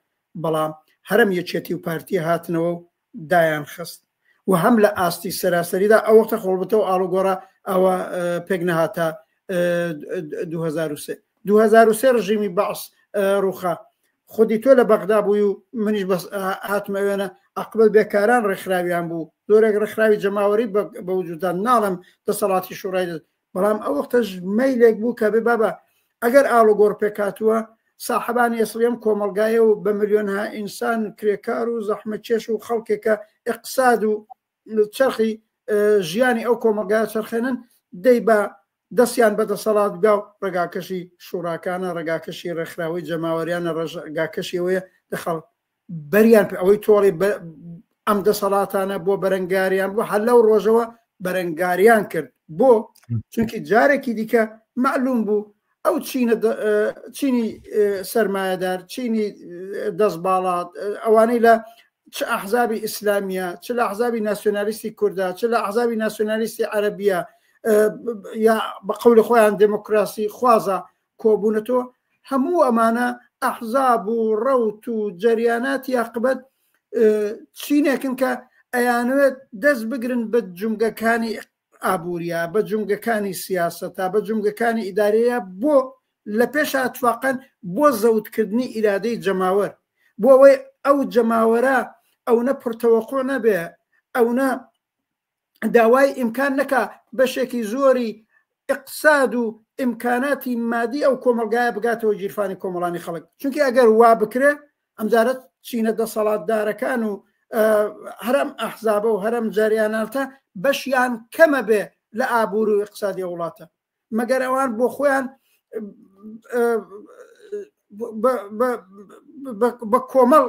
بەڵام هەرم یەکێتی و پارتی هاتنەوە و دایان خست و هەم لە ئاستی سەراسەریدا ئەو وەختە خۆڵبتەوە ئاڵوگۆڕە ئەوە پێک نەهاتە 2003 ڕژیمی بەعس ڕووخا خودی تۆ لە بەغدا بووی و منیش بەس هاتمە وێنە عەقبەت بێکاران ڕێکخراویان بوو زۆرێک ڕێکخراوی جەماوەری بە وجودان ناڵم دەسەڵاتی شوڕای دەست بەڵام ئەو وەختەش مەیلێک بوو کە بێ بابە ئەگەر ئاڵوگۆڕ پێکاتووە ساحبانی ئەسڵیم کۆمەلگایە و بە ملیۆنها ئینسان کرێکار و زەحمەکێش و خەڵکێکە ئیقتصاد و چرخی ژیانی ئەو کۆمەلگایە چرخێنن دەی بە دەستیان بە دەسەڵات گا و ڕێگاکەشی شوراکانە ڕێگاکەشی ڕێکخراوی جەماوەریانە ڕێگاکەشیەوەیە دەخەڵ بەریان ئەوەی تۆڵی ئەم دەسەڵاتانە بۆ بەرەنگاریان بۆ هەر لەو ڕۆژەوە بەرەنگاریان کرد بۆ چونکی جارێکی دیکە معلوم بوو ئەو چینی سەرمایەدار چینی دەست باڵات ئەوانەی لە چ ئەحزابی ئیسلامیە چ لە ئەحزابی ناسیۆنالیستی کووردا چ لە ئەحزابی ناسیۆنالیستی عەرەبیە یا بە قەولی خۆیان دموکراسی خوازە کۆبوونەتەوە هەموو ئەمانە ئەحزاب و ڕەوت و جەریاناتی عاقبەت چینێکن کە ئەیانوێت دەست بگرن بە جومگەکانی ئابووریە بە جومگەکانی سیاسەتە بە جومگەکانی ئیداریە بۆ لە پێش ئاتفاقەن بۆ زەوتکردنی ئیرادەی جەماوەر بۆ ئەوەی ئەو جەماوەرە ئەوە پڕتەوەقۆ نەبێ ئەوە داوای ئیمکان نەکا بەشێکی زۆری اقتصاد و ئیمکاناتی مادی ئەو کۆمەلگایە بگاتەوە گیرفانی کۆمەڵانی خەڵک چونکی ئەگەر وا بکرێ ئەمجارەت چینە دەسەڵاتدارەکان و هەرم ئەحزابە و هەرم جاریاناتە بەشیان کەمە بێ لە ئابوور و اقتصادی وڵاتە مەگەر ئەوان بۆ خۆیان بە کۆمەڵ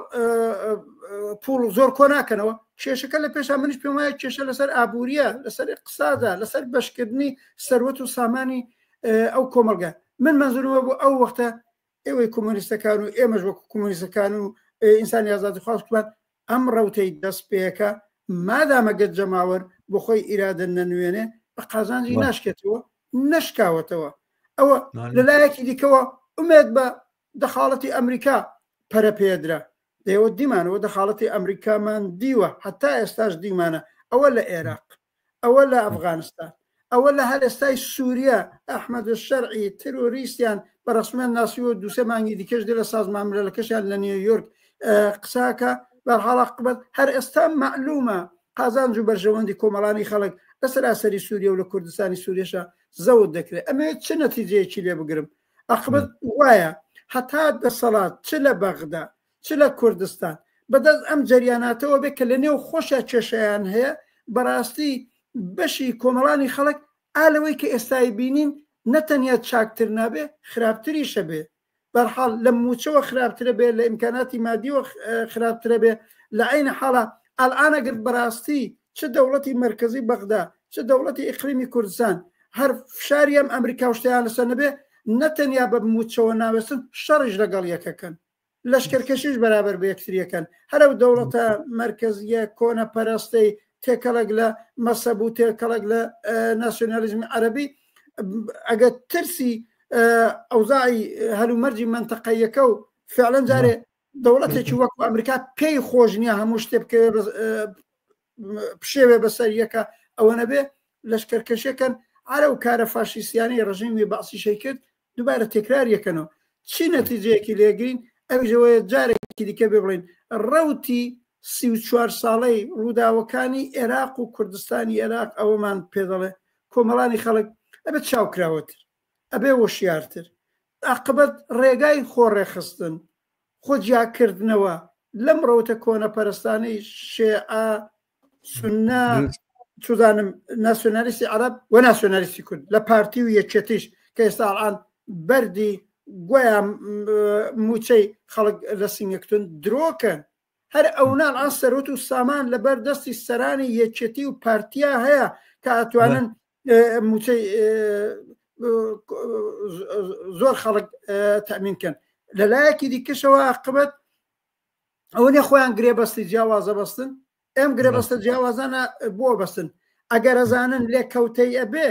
پوڵ زۆر کۆ ناکەنەوە کێشەکە لە پێشان منیش پێم وایە کێشە لەسەر ئابووریە لەسەر اقتصادە لەسەر بەشکردنی سەروەت و سامانی ئەو کۆمەلگا من منزورمە بۆ ئەو وەختە ئێوەی کۆمۆنیستەکان و ئێمەش وەکو کۆمۆنیستەکان و ئینسانی ئازادیخواستمان ئەم ڕەوتەی دەست پێیەکە مادامە گەت جەماوەر بۆ خۆی ئیرادە نەنوێنێ بە قازانجی ناشکێتەوە نشکاوەتەوە ئەوە لەلایەکی دیکەوە ئومێد بە دەخاڵەتی ئەمریکا پەرە پێدرا دەیەوە دیمانەوە دەخاڵەتی ئەمریکامان دیوە حتا ئێستاش دیمانە ئەوە لە عێراق ئەوە لە ئەفغانستان ئەوە لە هەر ئێستای سووریا ئەحمەد شەرعی تروریستیان بە ڕسمیان ناسیوە دووسێ مانگی دیکەش دێ لە سازمان ملەلەکەشیان لە نیویۆرک قساکە بەرحاڵا قبەت هەر ئێستا معلومە قازانج و بەرژەوەندی کۆمەڵانی خەڵک لە سەراسەری سووریا و لە کوردستانی سووریێشە زەوت دەکرێت ئەمێ چ نەتیجەیەکی لێ بگرم ئەقبەت وایە هەتا دەسەڵات چ لە بەغدا چ لە کوردستان بەدەست ئەم جەریاناتەوە بێ کە لە نێو خۆشە کێشەیان هەیە بەڕاستی بەشی کۆمەڵانی خەڵک ئالەوەی کە ئێستای بینین نەتەنیا چاکتر نابێ خراپتریشە بێ بەرحاڵ لە موچەوە خراپترە بێ لە ئیمکاناتی مادیوە خراپترە بێ لە عینە حاڵە ئەلئانەگەر بەڕاستی چ دەوڵەتی مرکزی بەغدا چ دەوڵەتی ئیقلیمی کوردستان هەر فشاری ئەم ئەمریکا شتیان لەسەر نەبێ نەتەنیا بە موچەوە ناوەستن شەڕش لەگەڵ یەکەکەن لەشکەرکەشیش بەرابەر بە یەکتریەکەن هەرو دەوڵەتە مرکزیە کۆنە پەرستەی تێکەڵک لە مەسەب و تێکەڵک لە ناسیۆنالیزمی عەرەبی ئەگە ترسی ئەوزاعی هەلومەرجی منتەقەیەکە و فعلەن جارێ دەوڵەتێکی وەکو ئەمریکا پێی خۆش نییە هەموو شتێ بکەوێ پشێوێ بەسەر یەکە ئەوە نەبێ لەشکەرکەشەکەن ئارە و کارە فاشیستیانی ڕژیمی بەعسیشەی کرد دووبارە تێکرار یەکەنەوە چی نەتیجەیەکی لێگرین ئەوژەوەیە جارێکی دیکە بێ بڵین ڕەوتی 34 ساڵەی ڕووداوەکانی عێراق و کوردستانی عێراق ئەوەمان پێ دەڵێ کۆمەڵانی خەڵک ئەبێت چاوکراوەتر ئەبێ وەشیارتر عاقبەت ڕێگای خۆڕێخستن خۆجیاکردنەوە لەم ڕەوتە کۆنە پەرستانەی شێعە سوننا چزانم ناسیۆنالیستی عەرەب و ناسیۆنالیستی کورد لە پارتی و یەکێتیش کە ئێستا ئەڵان بەردی گویان موچەی خەڵک لە سینگەکتون درۆکەن هەر ئەونان ئا سەرۆت و سامان لەبەر دەستی سەرانی یەکێتی و پارتیا هەیە کە ئەتوانن موچەی زۆر خەڵک تەمینکەن لەلایەکی دیکەشەوە عاقبەت ئەوە نێ خۆیان گرێبەستی جیاوازە بەستن ئەم گرێبەستە جیاوازانە بۆ بەستن ئەگەر ئەزانن لێکەوتەی ئەبێ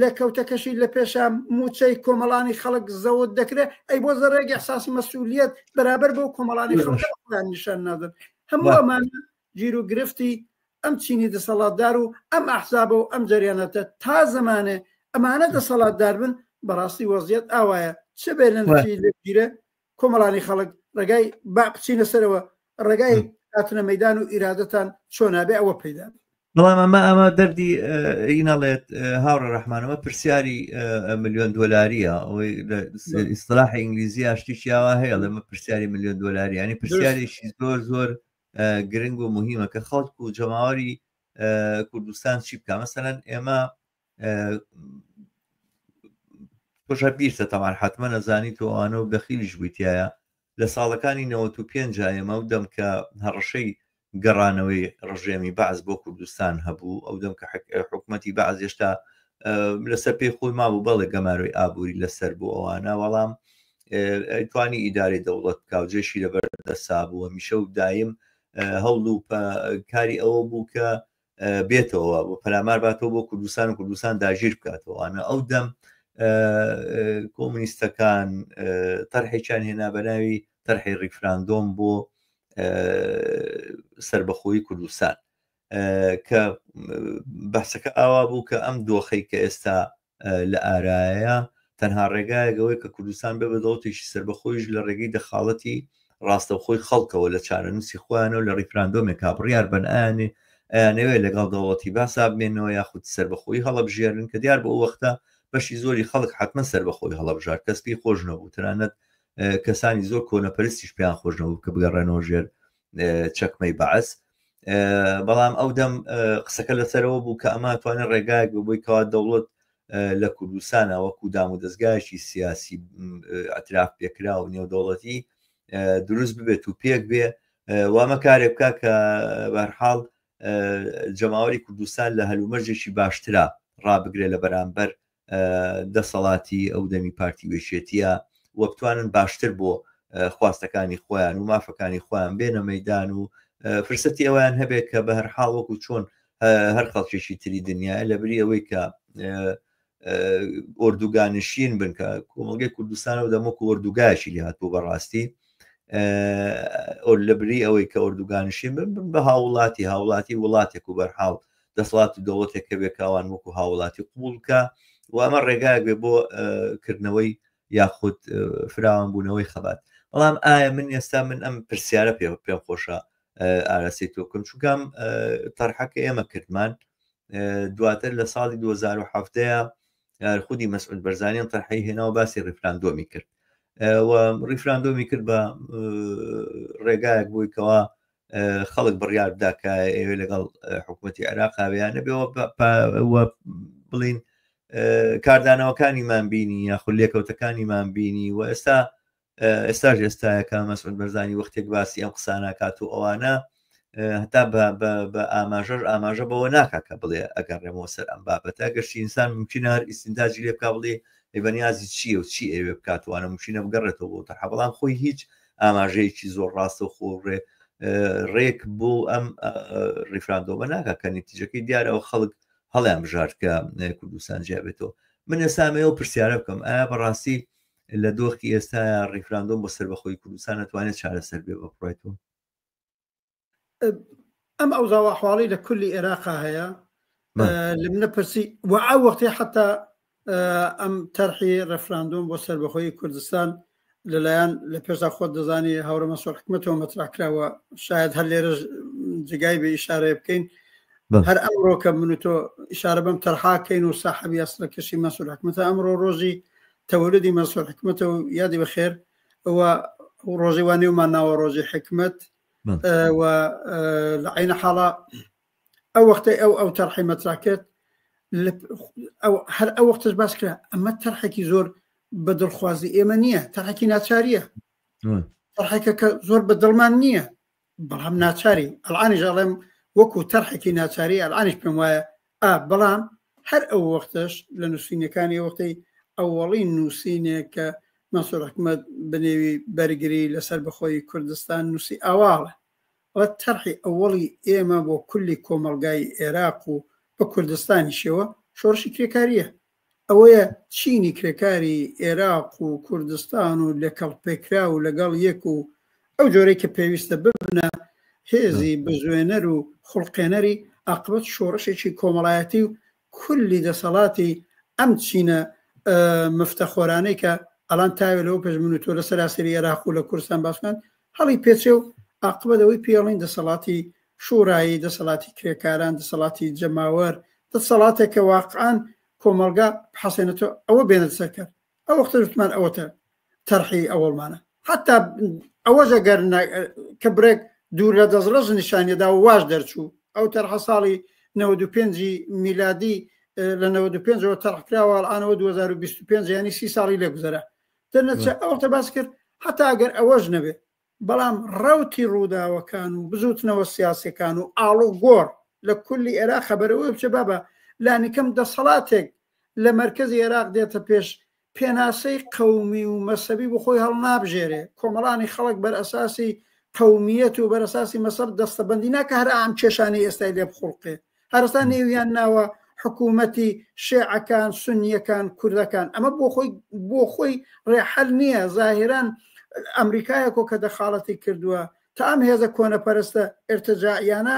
لێکەوتەکەشی لە پێشان موچەی کۆمەڵانی خەڵک زەوت دەکرێت ئەی بۆ زەڕێکی ئەحساسی مەسئولیەت بەرابەر بۆ کۆمەڵانی خەڵکیان نیشان نادن هەموو ئەمانە گیر و گرفتی ئەم چینی دەسەڵاتدار و ئەم ئەحزابە و ئەم جەریانەتە تا زەمانێ ئەمانە دەسەڵاتدار بن بەڕاستی وەزیەت ئاوایە چ بێنەی لێگیرە کۆمەڵانی خەڵک ڕێگای با بچینە سەرەوە ڕێگای هاتنە مەیدان و ئیرادەتان چۆنابێ ئەوە پەیدا بەڵام ئەمە دەردی ئینەڵێت هاوڕە ڕەحمانەوە پرسیاری ملیۆن دۆلاریە ئەوەی ئیستلاحی ئینگلیزی شتیشیاوە هەیە لەمە پرسیاری ملیۆن دۆلاری ینی پرسیارێکی زۆر زۆر گرنگ و مهمە کە خەڵک و جەماوەری کوردستان چی بکە مەسەلەن ئێمە خۆشە بیرتە تەمان حتممە نەزانی تۆوانە و بەخیلیش بوویتایە لە ساڵەکانی 95 ئێمە و دەم کە هەڕەشەی گەڕانەوەی ڕژێمی بەعز بۆ کوردستان هەبوو ئەو دەم کە حکوومەتی بەعز هێشتا لەسەر پێی خۆی مابوو بەڵێ گەماروی ئابووری لەسەر بوو ئەوانە وەڵام توانی ئیداری دەوڵەت کاوجێشی لەبەردەسا بووە میشە و دایم هەوڵ و کاری ئەوە بوو کە بێتەوە بۆ پەلامار باتەوە بۆ کوردستان و کوردستان داژیر بکاتەوەوانە ئەو دەم کۆمونیستەکان تەرحێکیان هێنا بەناوی تەرحی ڕیفراندۆم بۆ سربەخۆی کوردستان کە بەحسەکە ئاوا بوو کە ئەم دۆخەی کە ئێستا لە ئارایە تەنها ڕێگایەکەوەی کە کوردستان بێ بە دەوڵەتێکی سربەخۆیش لە ڕێگەی دەخاڵەتی ڕاستەوخۆی خەڵکەوە لە چارەنووسی خۆیانەوە لە ڕیفراندۆمێک کابڕیار بنئانێ نەوێت لەگەڵ دەوڵەتی باسا بمێنەوە یاخود سربەخۆی هەڵەبژێرن کە دیار بە ئەو وەختە بەشی زۆری خەڵک حتممە سربەخۆی هەڵەبژار کەسپی خۆشنەوە تەنانەت کەسانی زۆر کۆنەپەرستیش پێیان خۆشنەوە کە بگەڕێنەوە ژێر چەکمەی بەعەس بەڵام ئەو دەم قسەکە لەسەرەوە بوو کە ئەمە توانێت ڕێگایەک ببووی کەوا دەوڵەت لە کوردستانە وەکو دام و دەستگایشی سیاسی ئەتراف پێکرا و نێودەوڵەتی دروست ببێت و پێک بێ وامە کارێک بکە کە بەرحاڵ جەماوەری کوردستان لە هەلومەرجێکی باشترا ڕابگرێت لە بەرامبەر دەسەڵاتی ئەو دەمی پارتی وێشێتیە وە بتوانن باشتر بۆ خواستەکانی خۆیان و مافەکانی خۆیان بێنە مەیدان و فرسەتی ئەویان هەبێت کە بە هەرحاڵ وەکو چۆن هەر خەڵکێکی تری دنیاە لەبری ئەوەی کە ئۆردوگانشین بن کە کۆمەڵگەی کوردستانەوە دەمەکو ئۆردوگایشی لێ هاتبوو بەڕاستی لەبری ئەوەی کە ئۆردوگانشین بن بە هاوڵاتی وڵاتێک و بەرحاڵ دەسەڵات و دەوڵەتێک کە بێکاوان وەکو هاوڵاتی قوبولکە و ئەمە ڕێگایەک بێ بۆ کردنەوەی یاخود فراوان بوونەوەی خەبات بەڵام ئایا من ئێستا من ئەم پرسیارە پێم خۆشە ئاراسی تۆکەم چونکەم تەرحەکە ئێمە کردمان دواتر لە ساڵی 2017 خودی مەسعود بەرزانیان تەرحەی هێناوە باسی ڕیفراندۆمی کرد و ڕیفراندۆمی کرد بە ڕێگایەک بووی کەوا خەڵک بڕیار بدا کە ئێوە لەگەڵ حکوومەتی عێراق ویانە بێەوە بڵین کاردانەوەکانیمان بینی یاخود لێکەوتەکانیمان بینی و ئێستاش ئێستایەکە مەسعود بەرزانی وەختێک باسی ئەم قسانە کات و ئەوانە هەتا بە ئاماژە بەوە ناکا کە بڵێ ئەگەڕێمەوە سەر ئەم بابەتە گەشتی ئینسان ممکنە هەر ئیستینتاجی لێ بکا بڵێ بەنیازی چییە و چی ئەوێ بکاتوانە ممکنە بگەڕێتەوە بۆ تەرحە بەڵام خۆی هیچ ئاماژەیەکی زۆر ڕاستە و خۆڕێ ڕێک بۆ ئەم ڕیفراندۆمە ناکە کە نتیجەکەی دیارەوە خەڵک هەڵیان بژارد کە کوردستان جیابێتەوە من ئێسامەوە پرسیارە بکەم ئایا بەڕاستی لە دۆخی ئێستا ڕیفراندۆم بۆ سەربەخۆی کوردستان نەتوانێت چارەسەر بێ بەڕێتەوە ئەم ئەوزاو ئەحواڵی لە کولی عێراقا هەیە لە منە پرسی و ئەو وەختی حتا ئەم تەرحی ڕێفراندۆم بۆ سەربەخۆی کوردستان لەلایەن لە پێشدا خۆت دەزانی هاوڕە مەسعود حکومەتەوە مەتراکراوە شاید هەر لێرە جگای بە ئیشارە بکەین هەر ئەمڕۆ کە من و تۆ ئیشارە بەم تەرحاکەین و ساحەبی ئەسڵەکەشی مەسعود حکومەتە ئەمڕۆ ڕۆژی تەولدی مەسعود حکومەتە و یادی بەخێر ئەوە ڕۆژی وانێومان ناوە ڕۆژی حکومەت و لە عینە حاڵە ئەو وەختەی ئەو تەرحی مەتراکێت هەر ئەو وەختش باس کرا ئەمە تەرحێکی زۆر بە دڵخوازی ئێمە نییە تەرحێکی ناچاریە تەرحێکە کە زۆر بە دڵمان نییە بەڵام ناچاری ئەڵعانیش ئەڵێم وەکو تەرحێکی ناچاری ئەلعانیش پێم وایە بەڵام هەر ئەو وەختش لە نووسینەکانی وەختەی ئەوەڵی نووسینێک کە مەسعود حکومەت بنێوی بەرگری لەسەر بەخۆی کوردستان نووسی ئاواڵە ئەوە تەرحی ئەوەڵی ئێمە بۆ کولی کۆمەڵگای عێراق و بە کوردستانیشەوە شۆڕشی کرێکاریە ئەوەیە چینی کرێکاری عێراق و کوردستان و لەگەڵ پێکرا و لەگەڵ یەک و ئەو جۆرەی کە پێویستە ببنە هێزی بزوێنەر و خوڵقێنەری عاقبەت شۆڕشێکی کۆمەڵایەتی و کولی دەسەڵاتی ئەم چینە مفتەخۆرانەی کە ئەڵان تاوێت لەوە پێش من و تۆ لە سەراسەری عێراق و لە کوردستان باسکەن هەڵی پێچێ و عاقبەتەوەی پێڵین دەسەڵاتی شوڕایی دەسەڵاتی کرێکاران دەسەڵاتی جەماوەر دەسەڵاتێکە واقعان کۆمەلگا حەسێنێتەوە ئەوە بێنێت سەرکرد ئەو وەختە وتمان ئەوەتە تەرحی ئەوەڵمانە حتا ئەوەش ئەگەر کە برێک دوور لە دەزڕەژ نیشانیەدا و واش دەرچوو ئەو تەرحە ساڵی 95 میلادی لە 95ەوە تەرحکراوە ئەڵانەوە 2025 ینی 30 ساڵی لێگوزەرە دەرنەچە ئەوەتە باس کرد حتا ئەگەر ئەوەش نەبێت بەڵام ڕەوتی ڕووداوەکان و بزوتنەوە سیاسەکان و ئاڵ و گۆڕ لە کولی عێراق خەبەرەوەی بچە بابە لانیکەم دەسەڵاتێک لە مەرکەزی عێراق دێتە پێش پێناسەی قەومی و مەسەبی بۆ خۆی هەڵ نابژێرێ کۆمەڵانی خەڵک بەر ئەساسی قەومیەت و بەر ئەساسی مەسەب دەستەبەندی ناکە هەر ئام کێشانی ئێستای لێ بخوڵقێ هەرستا نێویان ناوە حکوومەتی شێعەکان سونیەکان کوردەکان ئەمە بۆ خۆی ڕێحەل نییە زاهران ئەمریکایەکۆ کە دەخاڵەتی کردووە تا ئەم هێزە کۆنەپەرستە ئێرتجاعیانە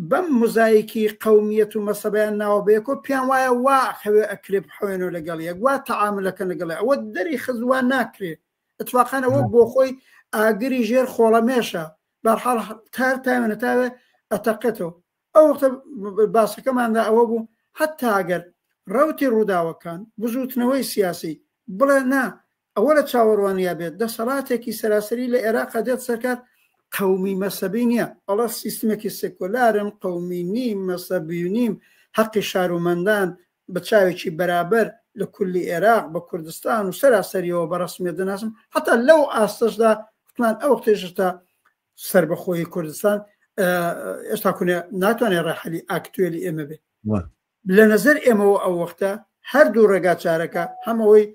بەم مزایکی قەومیەت و مەسەبیان ناوە بەیەکۆ پیان وایە وا خەوێ ئەکرێ بحوێنەوە لەگەڵ یەک وا تەعاملەکە لەگەڵ ئەوە دەری خزوان ناکرێت اتفاقان ئەوە بۆ خۆی ئاگری ژێر خۆڵەمێشە بەرحاڵ تاوێنە تاوێ ئەتەقێتەوە ئەو وەختە باسەکەماندا ئەوە بوو حتا ئەگەر ڕەوتی ڕووداوەکان بزوتنەوەی سیاسی بڵێ نا ئەوە لە چاوەڕوانیا بێت دەسەڵاتێکی سەراسەری لە عێراق دێت سەرکات قومی مەسەبی نییە ئەڵە سیستمێکی سێکۆلارن قومی نیم مەسەبی نیم حەقی شارومەندان بە چاوێکی بەرابەر لە کولی عێراق بە کوردستان و سەراسەریەوە بە ڕسمیەت دەناسم حتا لەو ئاستەشدا وتمان ئەو وەختێشتا سربەخۆی کوردستان ئێستا کوێ ناتوانێت ڕێحەلی ئاکتوێلی ئێمە بێت لە نەزەر ئێمەوە ئەو وەختە هەردوو ڕێگا چارەکە هەمەوەی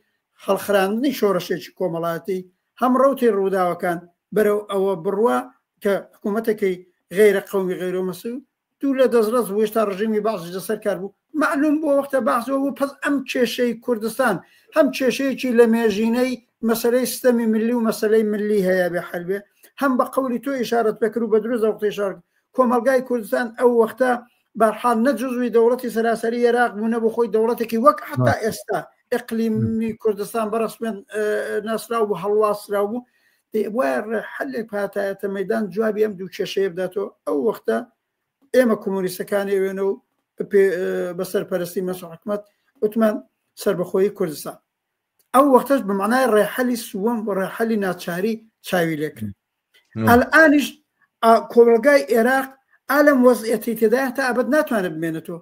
هەڵخراندنی شۆڕشێکی کۆمەڵاتی هەم ڕەوتی ڕووداوەکان بەرەو ئەوە بڕوا کە حکوومەتێکی غیرە قومی غیرۆ مەسوود دوو لە دەستڕست وێشتا ڕژیمی باشش لەسەر کار بوو معلوم بۆ وەختە باسەوە بوو پس ئەم کێشەی کوردستان هەم کێشەیەکی لە مێژینەی مەسەلەی سیستەمی ملی و مەسەلەی ملی هەیە بێ حەلبێ هەم بە قەولی تۆ ئیشارەت بکرد و بە دروست وەختەی شار کۆمەلگای کوردستان ئەو وەختە بەرحال نەجزوی دەوڵەتی سەراسەری عێراق بوونە بۆ خۆی دەوڵەتێکی وەک حتا ئێستا ئەقلیمی کوردستان بەڕسمێن ناسرااو بوو هەڵواسرااو بوو وایە حلێک هاتایەتە مەدان جوابی ئەم دوو کێشەیە بداتەوە ئەو وەختە ئێمە کۆمۆنیستەکانی وێنە و بەسەرپەرستی مەسوود حکومەت وتمان سربەخۆیی کوردستان ئەو وەختەش بمعنای ڕێحەلی سووەم بە ڕێحەلی ناچاری چاوی لێکرد ئەلئانیش کۆمەلگای عێراق ئالەم وەزعەتی تێدایە تا ئەبد ناتوانێت بمێنێتەوە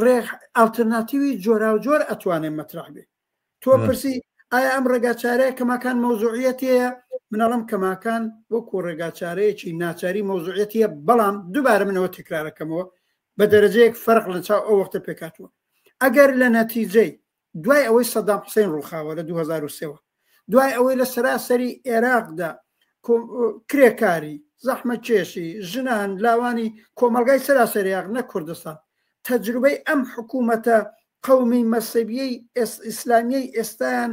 ڕێ ئالتەرناتیوی جۆرا و جۆر ئەتوانێت مەترح بێ تۆ پرسی ئایا ئەم ڕێگاچارەیە کەماکان مەوزوعیەتەیە منەڵم کەماکان وەکو ڕێگاچارەیەکی ناچاری مەوزوعیەتیە بەڵام دووبارە منەوە تکرارەکەمەوە بە دەرەجەیەک فەرق لە چاو ئەو وەختە پێکاتوە ئەگەر لە نەتیجەی دوای ئەوەی سەدام حوسێن ڕووخاوە لە 2003 دوای ئەوەی لە سەراسەری عێراقدا کرێکاری زەحمەت کێشی ژنان لاوانی کۆمەلگای سەراسەری عێراق نە کوردستان تەجروبەی ئەم حکوومەتە قومی مەسەبیەی ئیسلامیەی ئێستایان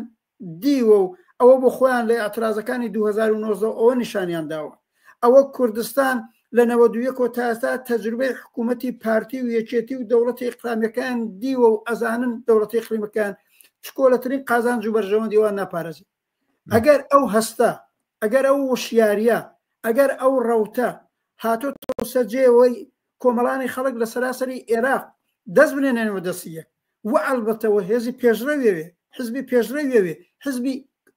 دیوە و ئەوە بۆ خۆیان لە ئەترازەکانی 2009 ئەوە نیشانیان داوە ئەوە کوردستان لە 92 تا ئێستا تەجروبەی حکوومەتی پارتی و یەکێتی و دەوڵەتی ئیقلیمیەکان دیوە و ئەزانن دەوڵەتی ئیقلیمیەکان چکۆلەترین قازانج و بەرژەوەندی وان ناپارێزی ئەگەر ئەو هەستە ئەگەر ئەو وشیاریە ئەگەر ئەو ڕەوتە هاتۆ سەرجێەوەی کۆمەڵانی خەڵک لە سەراسەری عێراق دەست بنێنێنەوە دەستیەک و ئەلبەتەوە هێزی پێشڕەوێوێ حزبی پێشڕەوێوێ حزبی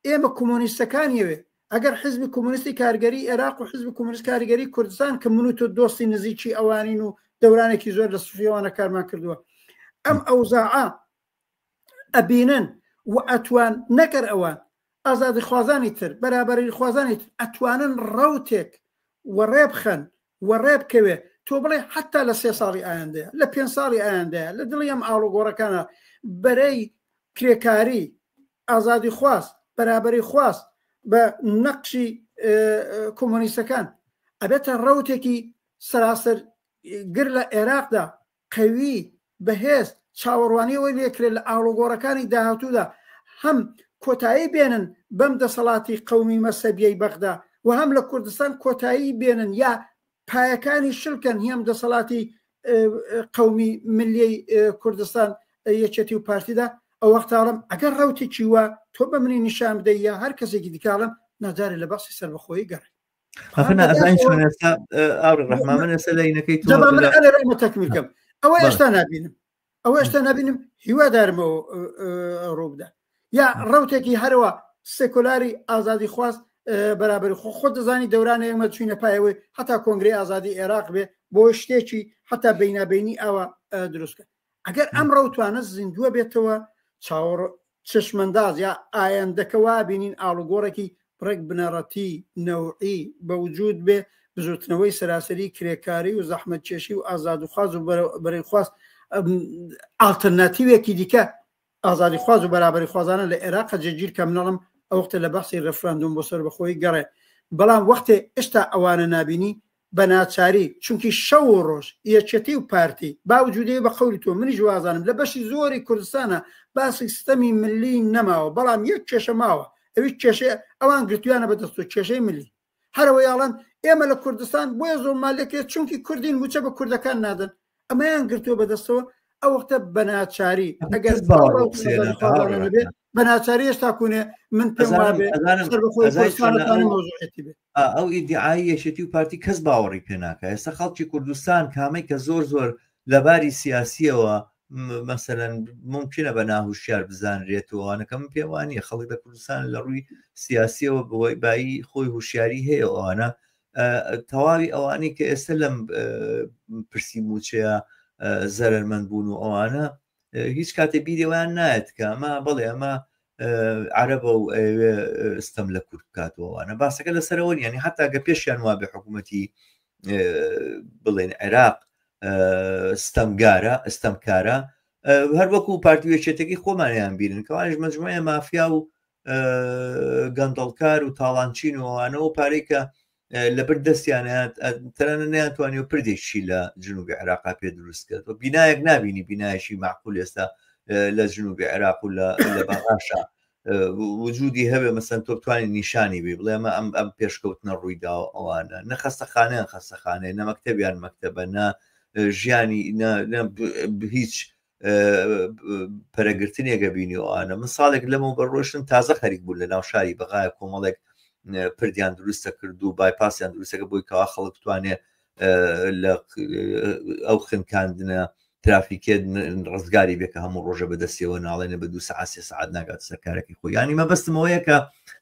ئێمە کۆمۆنیستەکانیەوێ ئەگەر حزبی کۆمۆنیستی کارگەری عێراق و حزبی کۆمۆنیست کارگەری کوردستان کە من و تۆ دۆستی نزیکی ئەوانین و دەورانێکی زۆر لە سوفیەوانە کارمان کردووە ئەم ئەوزاعە ئەبینن و ئەتوان نەکەر ئەوان ئازادی خوازانی تر بەرابەری خوازانی تر ئەتوانن ڕەوتێک وەڕێبخەن وەڕێبکەوێ تۆ بڵێ حتا لە 3 ساڵی ئایندەیە لە 5 ساڵی ئایندەیە لە دڵی ئەم ئاڵوگۆڕەکانە بەرەی کرێکاری ئازادی خواست بەرابەری خواست بە نەقشی کۆمۆنیستەکان ئەبێتە ڕەوتێکی سەراسەر گر لە عێراقدا قەوی بەهێز چاوەڕوانیەوەی لێکرێت لە ئاڵوگۆڕەکانی داهاتوودا هەم کۆتایی بێنن بەم دەسەڵاتی قومی مەسەبیەی بەغدا و هەم لە کوردستان کۆتایی بێنن یا پایەکانی شلکەن هێم دەسەڵاتی قومی ملیەی کوردستان یەکێتی و پارتیدا ئەو وەختاڵم ئەگەر ڕەوتێکی وە تۆ بە منی نیشان بدەی یا هەر کەسێکی دیکاڵم ناجارێ لە باسی سەربەخۆیی گەڕێ ئەوە تەکمیلکەم ئەوە ئێستا نبینم ئەوە ئێستا نبینم هیوادارمەوە ڕووبدا یا ڕەوتێکی هەرەوە سێکۆلاری ئازادی خواست بەرابەر خۆ دەزانی دەورانە ئێمە چوینە پایەوەی هەتا کۆنگری ئازادی عێراق بێ بۆ شتێکی هەتا بینابینی ئەوە دروستکە ئەگەر ئەم ڕەوتوانە زیندووە بێتەوە چاوەڕ چشمەنداز یا ئایندەکەوا بینین ئاڵوگۆڕێکی ڕێک بنەڕەتی نەوعی بەوجود بێ بزوتنەوەی سەراسەری کرێکاری و زەحمەت کێشی و ئازاد و خواز و بەرەی خواست ئالتەرناتیوێکی دیکە ئازادی خواز و بەرابەری خوازانە لە عێراق جێگیر کە منەڵم ئەوختە لە بەخسی ڕفراندوم بۆ سەربەخۆیی گەڕێ بەڵام وەختێ ئێستا ئەوانە نبینی بە ناچاری چونکی شەو و ڕۆژ یەکێتی و پارتی باوجودی بە قەولی تۆ منی جوازانم لە بەشی زۆری کوردستانە باسی سیستەمی ملی نەماوە بەڵام یەک کێشە ماوە ئەوی کێشەیە ئەوان گرتویانە بەدەست و کێشەی ملی هەرەوە یاڵان ئێمە لە کوردستان بۆیە زۆر مالێکێت چونکی کوردین وچە بە کوردەکان نادەن ئەمەیان گرتووە بەدەستەوە ئەو وەختە بەناچاری ئەگەر باوەڕ بەناچاری هێشتا کوونێ من پێم وابێ کوردستانەتوانێت مۆزوعەتی بێت ئەو ئیدعای یەکێتی و پارتی کەس باوەڕی پێ ناکە. ئێستا خەڵکی کوردستان کامەی کە زۆر لەباری سیاسیەوە مەسەلەن ممکنە بە ناهوشیار بزانرێتەوەوانەکە من پێم وانییە خەڵک لە کوردستان لە ڕووی سیاسیەوە بۆی بایی خۆی هوشیاری هەیە ئەوانە تەواوی ئەوانی کە ئێستا لەم پرسی موچەیە زەرمەند بوون و ئەوانە هیچ کاتێ بیرێوان نایەت کە ئەمە بەڵێ ئەمە عەرەبە و ئستەم لە کورد بکاتەوەوانە باسەکە لەسەرەوە ینی حتا گە پێشیان وا بێ حکوومەتی بڵێن عێراق ئستەمکارە هەر وەکو پارتیوێچێتێکی خۆمانیان بیرن کەوانش مەجموعە مافیا و گەندەڵکار و تاڵانچین وەوانەوە پارەی کە لەبەر دەستیانات تەنانە نەیانتوانی و پردێکی لە جنوبی عێراقا پێ دروستکرد و بینایەک نبینی بینایشی معقول ئێستا لە جنوبی عێراق و لە بەغاشە وجودی هەبێ مەسەن تۆ بتوانانی نیشانی بێ بڵێ ئەمە ئەم پێشکەوتنە ڕوویدا ئەوانە نەخەستەخانەیان خەستەخانەیە نە مەکتەبیان مەکتەبە نە ژیانی هیچ پەرەگرتنێکە بینیەوەوانە من ساڵێک لەمە بەڕۆشتن تازە خەریک بوو لە ناو شاری بەغایە کۆمەڵێک پردیان دروستە کرد و بایپاسیان دروستەکە بۆی کەوا خەڵک بتوانێت لە ئەو خنکاندنە ترافیکێت ڕزگاری بێکە هەموو ڕۆژە بەدەستیەوە ناڵێنە بە 2 ساعت 3 ساعت ناگات سەرکارێکی خۆی ینی مەبەستمەوەیە کە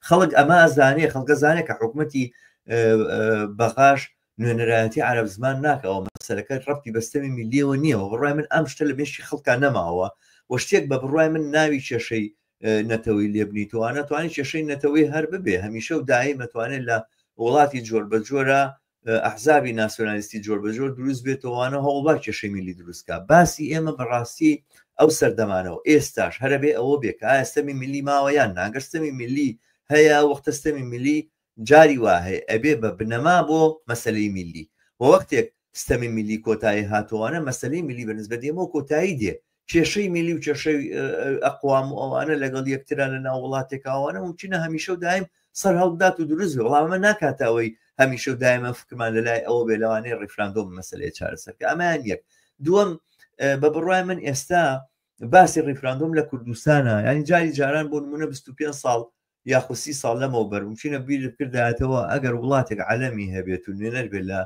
خەڵک ئەمە ئەزانێ خەڵکە زانێت کە حکوومەتی بەغاش نوێنەرایەتی عەرەب زمان ناکەەوە مەسەلەکە ڕەبتی بەستەمی میلیەوە نییەوە بڕای من ئەم شتە لە بێشی خەڵکان نەماوە و شتێک بە بڕای من ناوی کێشەی نەتەوەی لێبنیتوانە توانانی کێشەی نەتەوەی هەر ببێ هەمیشە و داایی مەتوانێت لە وڵاتی جۆر بە جۆرە ئەحزابی ناسیۆنالیستی جۆر بە جۆر دروست بێتەوەوانە هەوڵات کێشەی میلی دروستکە باسی ئێمە بەڕاستی ئەو سەردەمانەوە ئێستاش هەرەبێ ئەوە بێکە ئاستەمی میلی ماوەیان ناگەستەمی میلی هەیە وەختەستەمی میلی جاری وا هەیە ئەبێ بە بنەما بۆ مەسلەی میلی و وەختێک ستەمی میلی کۆتایی هاتووانە مەسلەی میلی بەنسبەت ئێمە کۆتایی دێ کێشەی میلی و کێشەی ئەقوام و ئەوانە لەگەڵ یەکتران لە ناو وڵاتێکاوانە ممکنە هەمیشە و دایم سەر هەڵدات و دروست بێ وەڵامە ناکاتەوەی هەمیشە و دایمە فکرمان لەلای ئەوە بێ لەوانەیە ڕیفراندۆم مەسلەیە چارەسەرکە ئەمایان یەک دووەم بە بڕای من ئێستا باسی ڕیفراندۆم لە کوردستانە ینی جاری جاران بۆ نمونە 25 ساڵ یاخو 30 ساڵ لەمەوە بەرمچینە بیر کردایەتەوە ئەگەر وڵاتێک عەلەمی هەبێت و نوێنەر بێت لە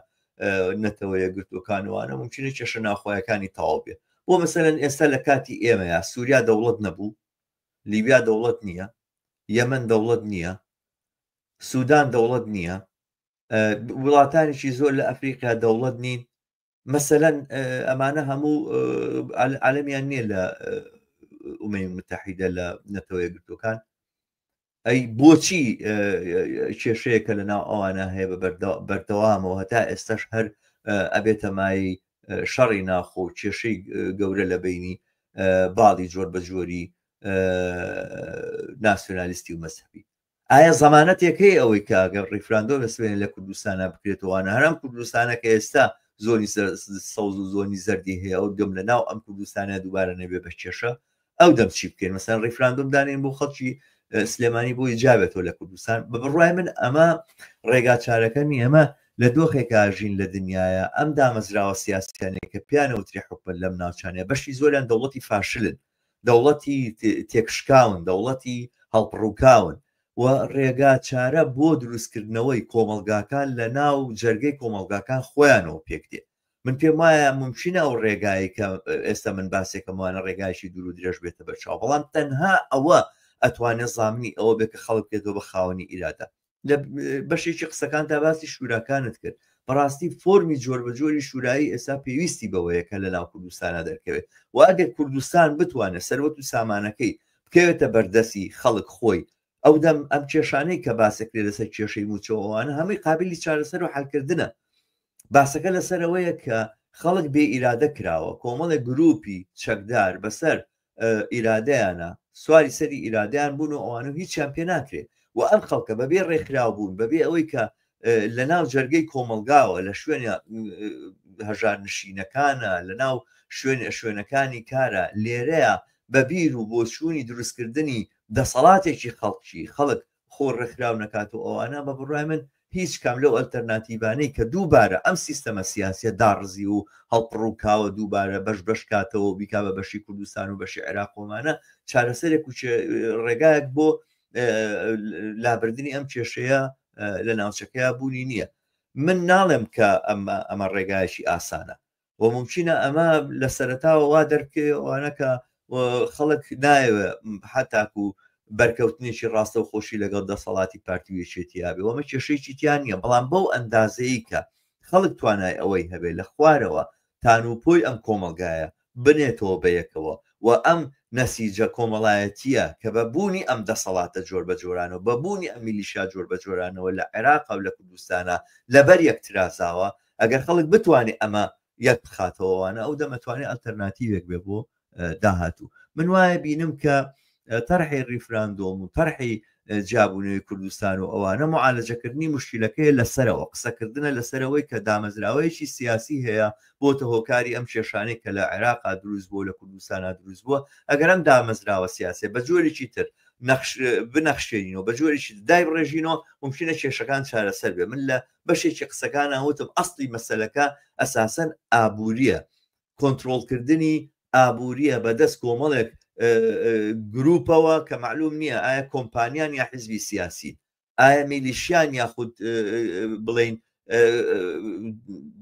نەتەوەیە گرتوەکانوانە ممکنە کێشە ناخۆیەکانی تەواو بێت بۆ مەسەلەن ئێستا لە کاتی ئێمەیە سووریا دەوڵەت نەبوو لیبیا دەوڵەت نییە یەمەن دەوڵەت نییە سوودان دەوڵەت نییە وڵاتانێکی زۆر لە ئەفریقا دەوڵەت نین مەسەلەن ئەمانە هەموو عەلەمیان نییە لە ئومەی متحیدە لە نەتەوەیە گرتوەکان ئەی بۆچی کێشەیەکە لە ناو ئەوانە هەیە بە بەردەوامەوە هەتا ئێستاش هەر ئەبێتە مای شەڕی ناخۆ کێشەی گەورە لە بینی باڵی جۆر بە جۆری ناسیۆنالیستی و مەسەبی ئایا زەمانەتێکەیە ئەوەی کاگەر ڕیفراندۆ بەسوێن لە کوردستانە بکرێتەوەوانە هەرم کوردستانەکە ئێستا زۆنی سەوز و زۆنی زەردی هەیە ئەو دەم لە ناو ئەم کوردستانە دووبارە نەبێ بە کێشە ئەو دەم چی بکەین مەسەن ڕیفراندۆم دانێن بۆ خەڵکی سلێمانی بۆی جاابێتەوە لە کوردستان بە بڕای من ئەمە ڕێگا چارەکەنی ئەمە لە دۆخێکاژین لە دنیاە ئەم دامەزراوە سیاسیانێک کە پیانەوتری حکومت لەم ناوچانەیە بەشی زۆریان دەوڵەتی فاشلن دەوڵەتی تێکشکاون دەوڵەتی هەڵپڕووکاون و ڕێگا چارە بۆ دروستکردنەوەی کۆمەلگاکان لە ناو جەرگەی کۆمەلگاکان خۆیانەوە پێک دێ من پێم وایە ممکنە ئەو ڕێگایی کە ئێستا من باسێکەمانە ڕێگایشی دوور و درێژ بێتە بەرچاو بەڵام تەنها ئەوە ئەتوانێت زامنی ئەوە بێت کە خەڵک بێتەوە بە خاوەنی ئیرادە لە بەشێکی قسەکان تا باسی شوراکانت کرد بەڕاستی فۆرمی جۆر بە جۆری شورایی ئێستا پێویستی بەوەیەکە لە ناو کوردستانە دەرکەوێت و ئەگەر کوردستان بتوانێت سەروەت و سامانەکەی بکەوێتە بەردەسی خەڵک خۆی ئەو دەم ئەم کێشانەی کە باسەکرێ لەسەر کێشەی موچەوەوانە هەمووی قابلی چارەسەر و حەلکردنە باسەکە لەسەرەوەیە کە خەڵک بێ ئیرادە کراوە کۆمەڵێک گروپی چەکدار بەسەر ئیرادەیانە سواری سەری ئیرادیان بوون و ئەوانە هیچیان پێ ناکرێت و ئەم خەڵکە بەبێ ڕێکخراو بوون بەبێ ئەوەی کە لە ناو جەرگەی کۆمەلگاوە لە شوێنە هەژار نشینەکانە لە ناو شوێنەکانی کارە لێرەیە بەبیر و بۆ چوونی دروستکردنی دەسەڵاتێکی خەڵکی خەڵک خۆ ڕێکخراو نەکات و ئەوانە بە بڕای من هیچ کام لەو ئەلتەرناتیڤانەی کە دووبارە ئەم سیستەمە سیاسیە داڕزی و هەڵپڕووکاوە دووبارە بەش کاتەوە بیکا بە بەشی کوردستان و بەشی عێراقۆمانە چارەسەرێک و ڕێگایەک بۆ لابردنی ئەم کێشەیە لە ناوچەکەیە بوونی نییە. من ناڵێم کە ئەمە ڕێگایشی ئاسانە و ممکنە ئەمە لە سەرەتاوە وا دەرکەوانە کە خەڵک نایەوە هەتاکو بەرکەوتنێکی ڕاستە و خۆشی لەگەڵ دەسەڵاتی پارتی وێچێتیابێ وەمە کێشەیەکی تیان نیە، بەڵام بەو ئەندازەیە کە خەڵک توانای ئەوەی هەبێت لە خوارەوە تانوپۆی ئەم کۆمەلگایە بنێتەوە بەیەکەوە و ئەم نەسیجە کۆمەڵایەتیە کە بەبوونی ئەم دەسەڵاتە جۆر بە جۆرانەوە بەبوونی ئەم میلیشیا جۆر بە جۆرانەوە لە عێراقا و لە کوردستانە لەبەر یەکترازاوە ئەگەر خەڵک بتوانێت ئەمە یەک بخاتەوەوانە ئەو دەمەتوانێت ئەلتەرناتیڤێک بێ بۆ داهاتوو. من وایە بینم کە تەرحی ریفراندۆم و تەرحی جیابوونەوەی کوردستان و ئەوانە معالەجەکردنی مشکلەکەی لەسەرەوە قسەکردنە لەسەرەوەی کە دامەزراوەیەکی سیاسی هەیە بۆتە هۆکاری ئەم کێشانەی کە لە عێراقا دروست بووە لە کوردستانە دروست بووە ئەگەر ئەم دامەزراوە سیاسی بە جۆرێکی تر بنەخشێنینەوە بە جۆرێکی دای بڕێژینەوە ممکنە کێشەکان چارەسەر بێ. من لە بەشێکی قسەکان ئاوتم ئەسڵی مەسەلەکە ئەساسەن ئابووریە، کۆنتترۆلکردنی ئابووریە بەدەست کۆمەڵێک گروپەوە کە معلوم نییە ئایا کۆمپانیان یا حیزبی سیاسی، ئایا میلیشیان یاخود بڵین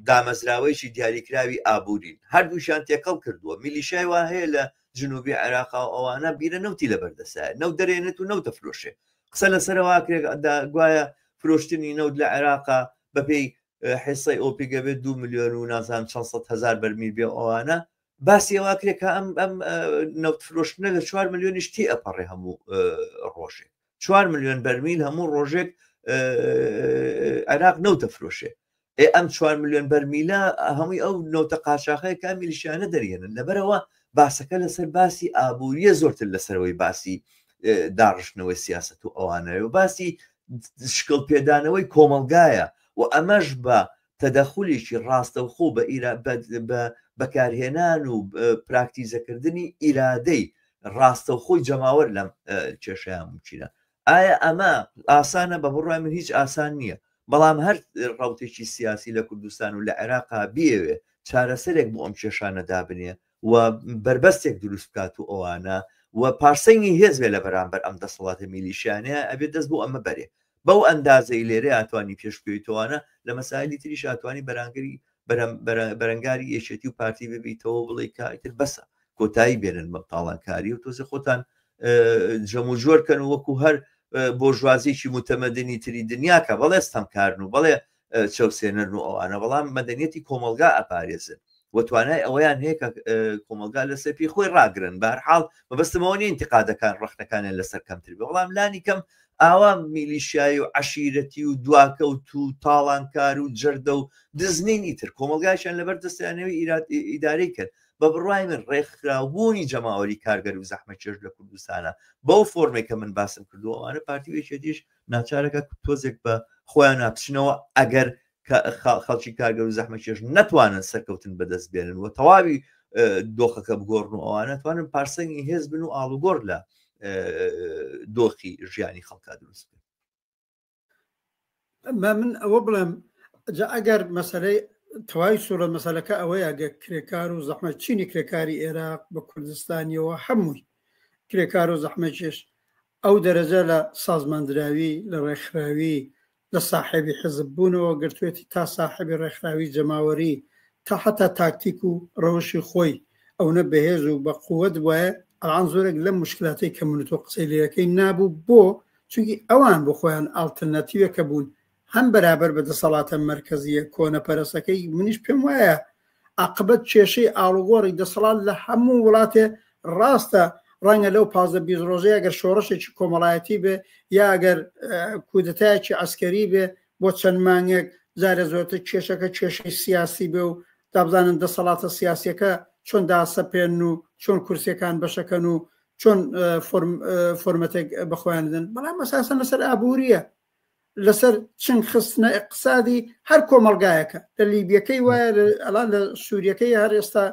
دامەزراوەیەکی دیاریکراوی ئابوورین، هەردووشیان تێکەڵ کردووە. میلیشای وا هەیە لە جنوبی عێراقا و ئەوانە بیرە نەوتی لەبەردەسایە، نەوت دەرێنێت و نەوت دەفرۆشێ. قسە لەسەرەوەکرێکدا گوایە فرۆشتنی نەوت لە عێراقا بەپێی حیسەی ئۆپیگەبێت 2 ملیۆن و نازان 400,000 بەرمیل بێ ئەوانە باسی ئەوواکرێک کە ئەم نەوت فرۆشتنە لە 4 ملیۆنیش تی ئەپەڕێ هەموو ڕۆژێک 4 ملیۆن بەرمیل هەموو ڕۆژێک عێراق نەوتە فرۆشێ. ئەم 4 ملیۆن بەرمیلە هەمووی ئەو نەوتە قاچاقەیە کە میلیشیانە دەرێنن. لەبەرەوە باسەکە لەسەر باسی ئابووریە زۆرتر لەسەرەوەی باسی داڕشتنەوەی سیاست و ئەوانەیە و باسی شکڵ پێدانەوەی کۆمەلگایە و ئەمەش بە تەدەخولێکی ڕاستەوخۆ بە بەکارهێنان و پراکتیزەکردنی ئیرادەی ڕاستەوخۆی جەماوەر لەم کێشەیان ممکنە. ئایا ئەمە ئاسانە؟ بە بڕای من هیچ ئاسان نییە، بەڵام هەر ڕاوتێکی سیاسی لە کوردستان و لە عێراقا بێوێ چارەسەرێک بۆ ئەم کێشانە دابنێ و بربەستێک دروست بکات و ئەوانە و پارسەنگی هێزبێ لە بەرامبەر ئەم دەسەڵاتە میلیشیانەیە ئەبێت دەست بۆ ئەمە بەرێ. بەو ئەندازەی لێرە ئاتوانی پێشبوویتەوەوانە لە مەسائلی تریش ئاتوانی بەرەنگاری یەکێتی و پارتی ببیتەوە بڵێ کایتر بەسە کۆتایی بێنن مەتاڵانکاری و تۆزی خۆتان جەم و جۆرکەن و وەکو هەر بۆ ژوازێکی متەمەدنی تری دنیاکە بەڵێ ستەمکارن و بەڵێ چەوسێنەر و ئەوانە، بەڵام مەدەنیەتی کۆمەلگا ئەپارێزن و توانای ئەوەیان هەیە کە کۆمەلگا لە سەپی خۆی ڕاگرن. بەهەرحاڵ مەبەستمەوە نیە ئینتقادەکان ڕەخنەکانیان لەسەر کەمتر بێ، بەڵام لانی کەم ئاوا میلیشیایی و عەشیرەتی و دواکەوت و تاڵانکار و جەردە و دزنینی تر کۆمەلگایشان لەبەر دەستیانەوەی ئیدارەی کرد. بە بڕای من ڕێکخراوبوونی جەماوەری کارگەر و زەحمەتکێش لە کوردستانە بەو فۆرمێک کە من باسم کردو ئەوانە پارتی وێچێتیش ناچارەکە تۆزێک بە خۆیان ناپچنەوە ئەگەر خەڵکی کارگەر و زەحمەتکێش نەتوانن سەرکەوتن بەدەست بێنن و تەواوی دۆخەکە بگۆڕن و ئەوانە توانن پارسەنگی هێز بن و ئاڵوگۆڕ لە دۆخی ژیانی خەڵکا دروست بێت. من ئەوە بڵێم ئەگەر مەسەلەی تەواوی سوورە مەسەلەکە ئەوەیە ئەگە کرێکار و زەحمەت چینی کرێکاری عێراق بە کوردستانیەوە هەمووی کرێکار و زەحمەتکێش ئەو دەرەجە لە سازماندراوی لە ڕێکخراوی لە ساحێبی حزب بوونەوە گرتوێتی تا ساحێبی ڕێکخراوی جەماوەری تا حتا تاکتیک و ڕەوشی خۆی ئەوە بەهێز و بە قووەت وایە ئەڵان زۆرێک لەم مشکلاتی کە منتۆ قسەی لەکەی نابوو بۆ چونکی ئەوان بۆ خۆیان ئالتەرناتیڤەکە بوون هەم بەرابەر بە دەسەڵاتە مەرکەزیە کۆنەپەرستەکەی منیش پێم وایە عاقبەت کێشەی ئاڵوگۆڕی دەسەڵات لە هەموو وڵاتێ ڕاستە ڕەنگە لەو 15 ڕۆژەیە ئەگەر شۆڕشێکی کۆمەڵایەتی بێ یا ئەگەر کودەتایەکی ئەسکەری بێ بۆ چەند مانگێک جارە زۆرتر کێشەکە کێشەی سیاسی بێ و دابزانن دەسەڵاتە سیاسیەکە چۆن داسەپێن و چۆن کورسیەکان بەشەکەن و چۆن فۆرمەتێک بەخۆیان دەن، بەڵام ئەساسەن لەسەر ئابووریە لەسەر چنگ خستنە اقتصادی هەر کۆمەلگایەکە لە لیبیەکەی وایە ئەڵان لە سووریەکەی هەر ئێستا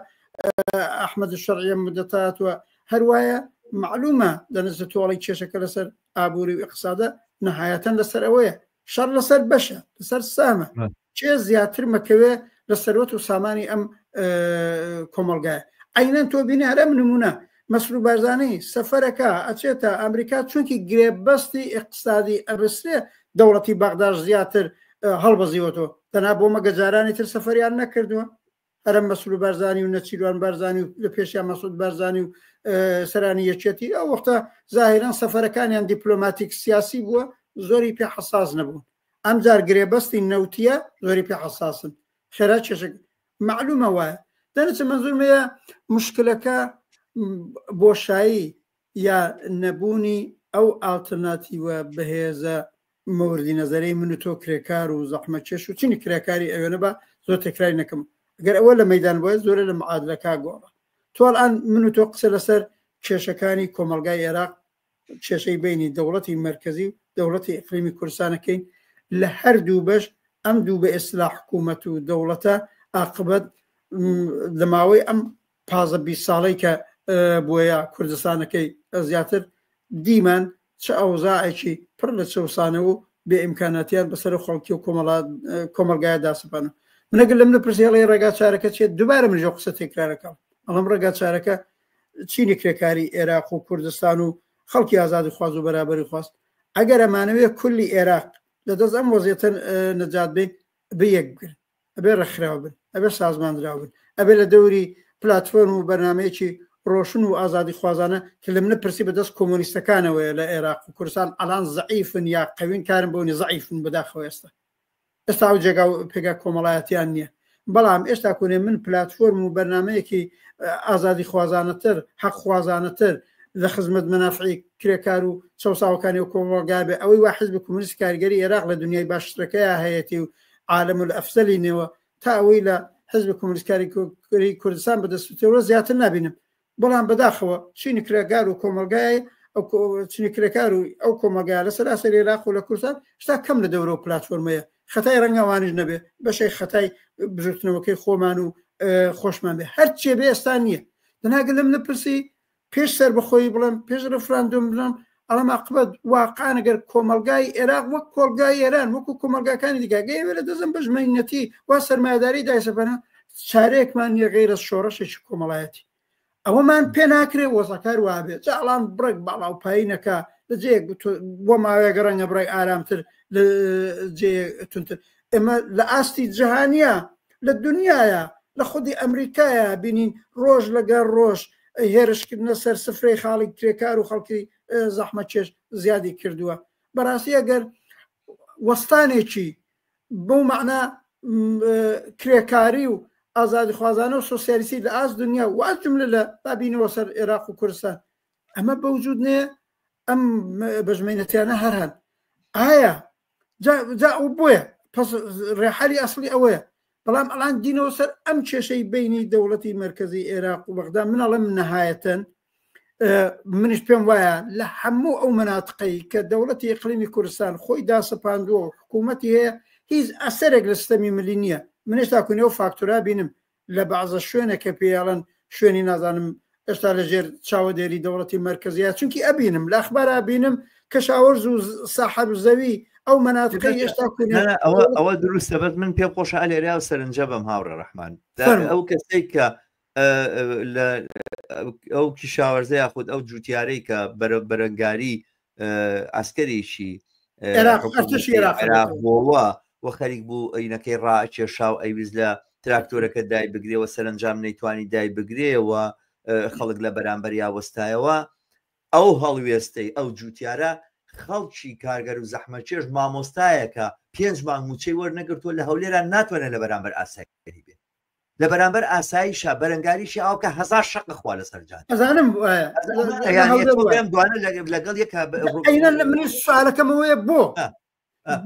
ئەحمەد شەرعیە مدەتاتوە هەر وایە معلومە لە نزە تۆڵی کێشەکە لەسەر ئابووری و اقتصادە نەهایەتەن لەسەر ئەوەیە شەڕ لەسەر بەشە لەسەر سامە چێ زیاتر مەکەوێ لە سەرۆت و سامانی ئەم کۆمەلگایە عینەن تۆ بینی هەرە نمونە مەسرور بارزانەی سەفەرەکە ئەچێتە ئەمریکا چونکی گرێبەستی اقتصادی ئەبسرێ دەوڵەتی بەغداش زیاتر هەڵبەزیوەتەوە تەنها بۆ مەگەجارانی تر سەفەریان نەکردووە هەرم مەسرور بارزانی و نەچیروان بارزانی و لە پێشیان مەسعود بارزانی و سەرانی یەکێتی ئەو وەختە زاهیران سەفەرەکانیان دیپلۆماتیک سیاسی بووە زۆری پێ حەساس نەبوون ئەم جار گرێبەستی نەوتیە زۆری پێ حەساسن خێرا کێشە معلومە وایە دەنچە منزورمەیە مشکلەکە بۆشایی یا نەبوونی ئەو ئالتەرناتیڤە بەهێزە مەوردی نەزەرەی من و تۆ کرێکار و زەحمەتکێش و چینی کرێکاری ئەوێنە بە زۆر تێکراری نەکەم ئەگەر ئەوە لە مەیدان بۆیە زۆرە لە معادلەکە گۆڕە توالان من و تۆ قسە لەسەر کێشەکانی کۆمەلگای عێراق کێشەی بینی دەوڵەتی مرکزی و دەوڵەتی ئیقلیمی کوردستانەکەین لە هەردوو بەش ئەم دوو بە ئیسلاح حکوومەت و دەوڵەتە عاقبەت لە ماوەی ئەم 15 ساڵەی کە بۆیە کوردستانەکەی زیاتر دیمان چه ئەوزاعێکی پڕ لە چەوسانەوە و بێ ئیمکاناتیان بەسەر خەڵکی و کۆمەلگایە داسپانە منەگەر لەم لە پرسیڵی ڕێگا چارەکە چێت دووبارە منژە قسە تێکرارەکەم ئەڵم ڕێگا چارەکە چینی کرێکاری عێراق و کوردستان و خەڵکی ئازادی خواز و بەرابەری خواست ئەگەر ئەمانەوێت کولی عێراق لە دەست ئەم وەزیەتە نەجات بێ بە یەک بگرن ئەبێ ڕێکخراو بن ئەبێ سازماندراو بن ئەبێ لە دەوری پلاتفۆرم و بەرنامەیەکی ڕۆشن و ئازادی خوازانە کە لە منە پرسی بەدەست کۆمۆنیستەکانەوەی لە عێراق و کوردستان ئەلان زەعیفن یا قەوین کارم بۆنی زەعیفن بەداخەوە ئێستا ئەو جێگا و پێگا کۆمەڵایەتیان نییە بەڵام ئێستا کونێ من پلاتفۆرم و بەرنمەیەکی ئازادی خوازانەتر حەق خوازانەتر لە خزمەت منافعی کرێکار و چەساوەکانی و کۆمەڵگا بێ ئەوەی وا حیزب کۆمونیست کارگەری عێراق لە دنیای باشترەکەی هەیەتی و عالم الئەفزەلی نێوە تا ئەوەی لە حزب کۆمونیست کارگەری کوردستان بەدەستوتەوە زیاتر نبینم بەڵام بەداخەوە چینی کرێکار و کۆمەلگای چینی کرێکار و ئەو کۆمەلگا لە سەراسەری عێراق و لە کوردستان شتا کەم لە دەورە و پلاتفۆرمەیە خەتای ڕەنگەوانش نەبێ بەشەی خەتای بژوتنەوەکەی خۆمان و خۆشمان بێ هەرچێ بێ ئێستا نییە دەناگە لەم نەپرسی پێش سەر بەخۆی بڵم پێش ڕفراندۆم بڵم ئەڵەم عاقبەت واقعان ئەگەر کۆمەلگای عێراق وەک کۆمەلگای ئێران وەکو کۆمەلگاکانی دیگەگەی وێرە دەزم بەژمەینەتی وا سەرمایه‌داری دایسەبەنە چارەیەکمان نییە غەیرە شۆڕەشێکی کۆمەڵایەتی ئەوەمان پێ ناکرێت وەزەکار وابێت جاڵان بڕێک باڵاوپایینەکە لە جێک بۆ ماوەیەگە ڕەنگە بڕێک ئارامتر لە جێتونتر ئێمە لە ئاستی جەهانیە لە دنیاە لە خودی ئەمریکایە بینین ڕۆژ لەگەر ڕۆژ هێرشکردنە سەر سفرەی خاڵی کرێکار و خەڵکی زەحمەتکێش زیادی کردووە بەڕاستی ئەگەر وەستانێکی بۆ مەعنا کرێکاری و ئازادی خوازانە و سۆسیالیستی لە ئاست دنیا واز جملە لە بابینەوە سەر عێراق و کوردستان ئەمە بەوجود نێ ئەم بەژمەینەتیانە هەرهەن ئایا جا ئەو بۆیە پس ڕێحالی ئەسڵی ئەوەیە بەڵام ئەڵان دینەوە سەر ئەم کێشەی بینی دەوڵەتی مرکزی عێراق و بەغدا منەڵم نەهایەتەن منیش پێم وایە لە هەموو ئەو مناتقەی کە دەوڵەتی ئیقلیمی کوردستان خۆی داسەپاندووە و حکوومەتی هەیە هیچ ئەسەرێک لە سیستەمی ملی نییە منش تاکوونێ و فاکتورا بینم لە بەعزە شوێنە کە پێیاڵەن شوێنی نازانم ئێستا لە ژێر چاوەدێری دەوڵەتی مرکزیە چونکی ئەبینم لە ئەخبارا بینم کە شاوەرز و ساحەب زەوی ئەو مناتقەی ئێستا ئەوە دروستە بەت من پێم خۆشە ئەلێریا و سەرنجە بەم هاوڕە ڕەحمان ئەو کەسەی کە ئەو کیشاوەرزە یاخود ئەو جوتیارەی کە بەرەنگاری ئاسکەرێکی عێراق بۆوە وە خەریک بوو ئەینەکەی ڕاکێشا و ئەیویست لە تراکتۆرەکە دای بگرێەوە سەرنجام نەیتوانی دای بگرێەوە خەڵک لە بەرامبەر یاوەستایەوە ئەو هەڵوێستەی ئەو جوتیارە خەڵکی کارگەر و زەحمەتکێش مامۆستایەکە 5 مانگ موچەی وەرنەگرتووە لە هەولێران ناتوانێت لە بەرامبەر ئاسایی بێت لە بەرامبەر ئاساییشە بەرەنگاریشی ئاوکە 1000 شەق خوا لەسەرجان ئەزانم دوانە لەگەڵ یەک منی سوالەکەمەوەیە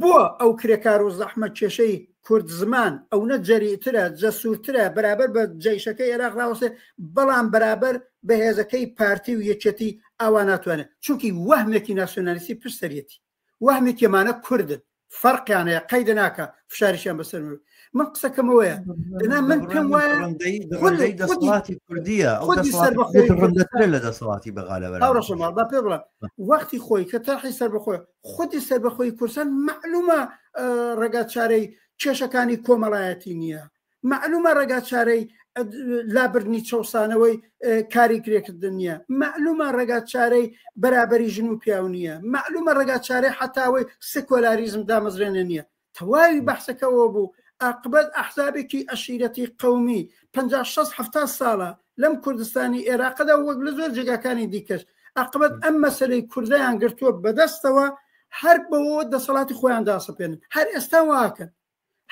بۆ ئەو کرێکار و زەحمەت کێشەی کورد زمان ئەو نە جەریترە جەسوورترە بەرابەر بە جەیشەکەی عێراق ڕاوەستێ بەڵام بەرابەر بەهێزەکەی پارتی و یەکێتی ئاوا ناتوانێت چونکی وەهمێکی ناسیۆنالیستی پرسەرەتی وەهمێکێمانە کوردن فەرقیانەیە قەیدە ناکە فشاریشیان بەسەر من قسەکەمەوەیە دنا من پێم وایە ڕەندەی دەسەڵاتی کوردیە ئەو ڕەندەترە لە دەسەڵاتی بەغاڵەوەڕۆژەماڵ با پێ بڵێ وەختی خۆی کە تاحی سەربەخۆی خودی سەربەخۆی کورسان معلومە ڕێگا چارەی کێشەکانی کۆمەڵایەتی نییە معلومە ڕێگا چارەی لابردنی چەسانەوەی کاری کرێکردن نییە معلومە ڕێگا چارەی بەرابەری ژن و پیاو نییە معلومە ڕێگا چارەی حتاوی سکۆلاریزم دامەزرێنە نییە تەواوی بەحسەکەەوە بوو عاقبەت ئەحزابێکی عەشیرەتی قەومی 50-60 ساڵە لەم کوردستانی عێراقدا وەک لە زۆر جێگاکانی دیکەش عاقبەت ئەم مەسەلەی کوردایان گرتووە بەدەستەوە هەر بەوە دەسەڵاتی خۆیان داسەپێنن هەر ئێستا واکەن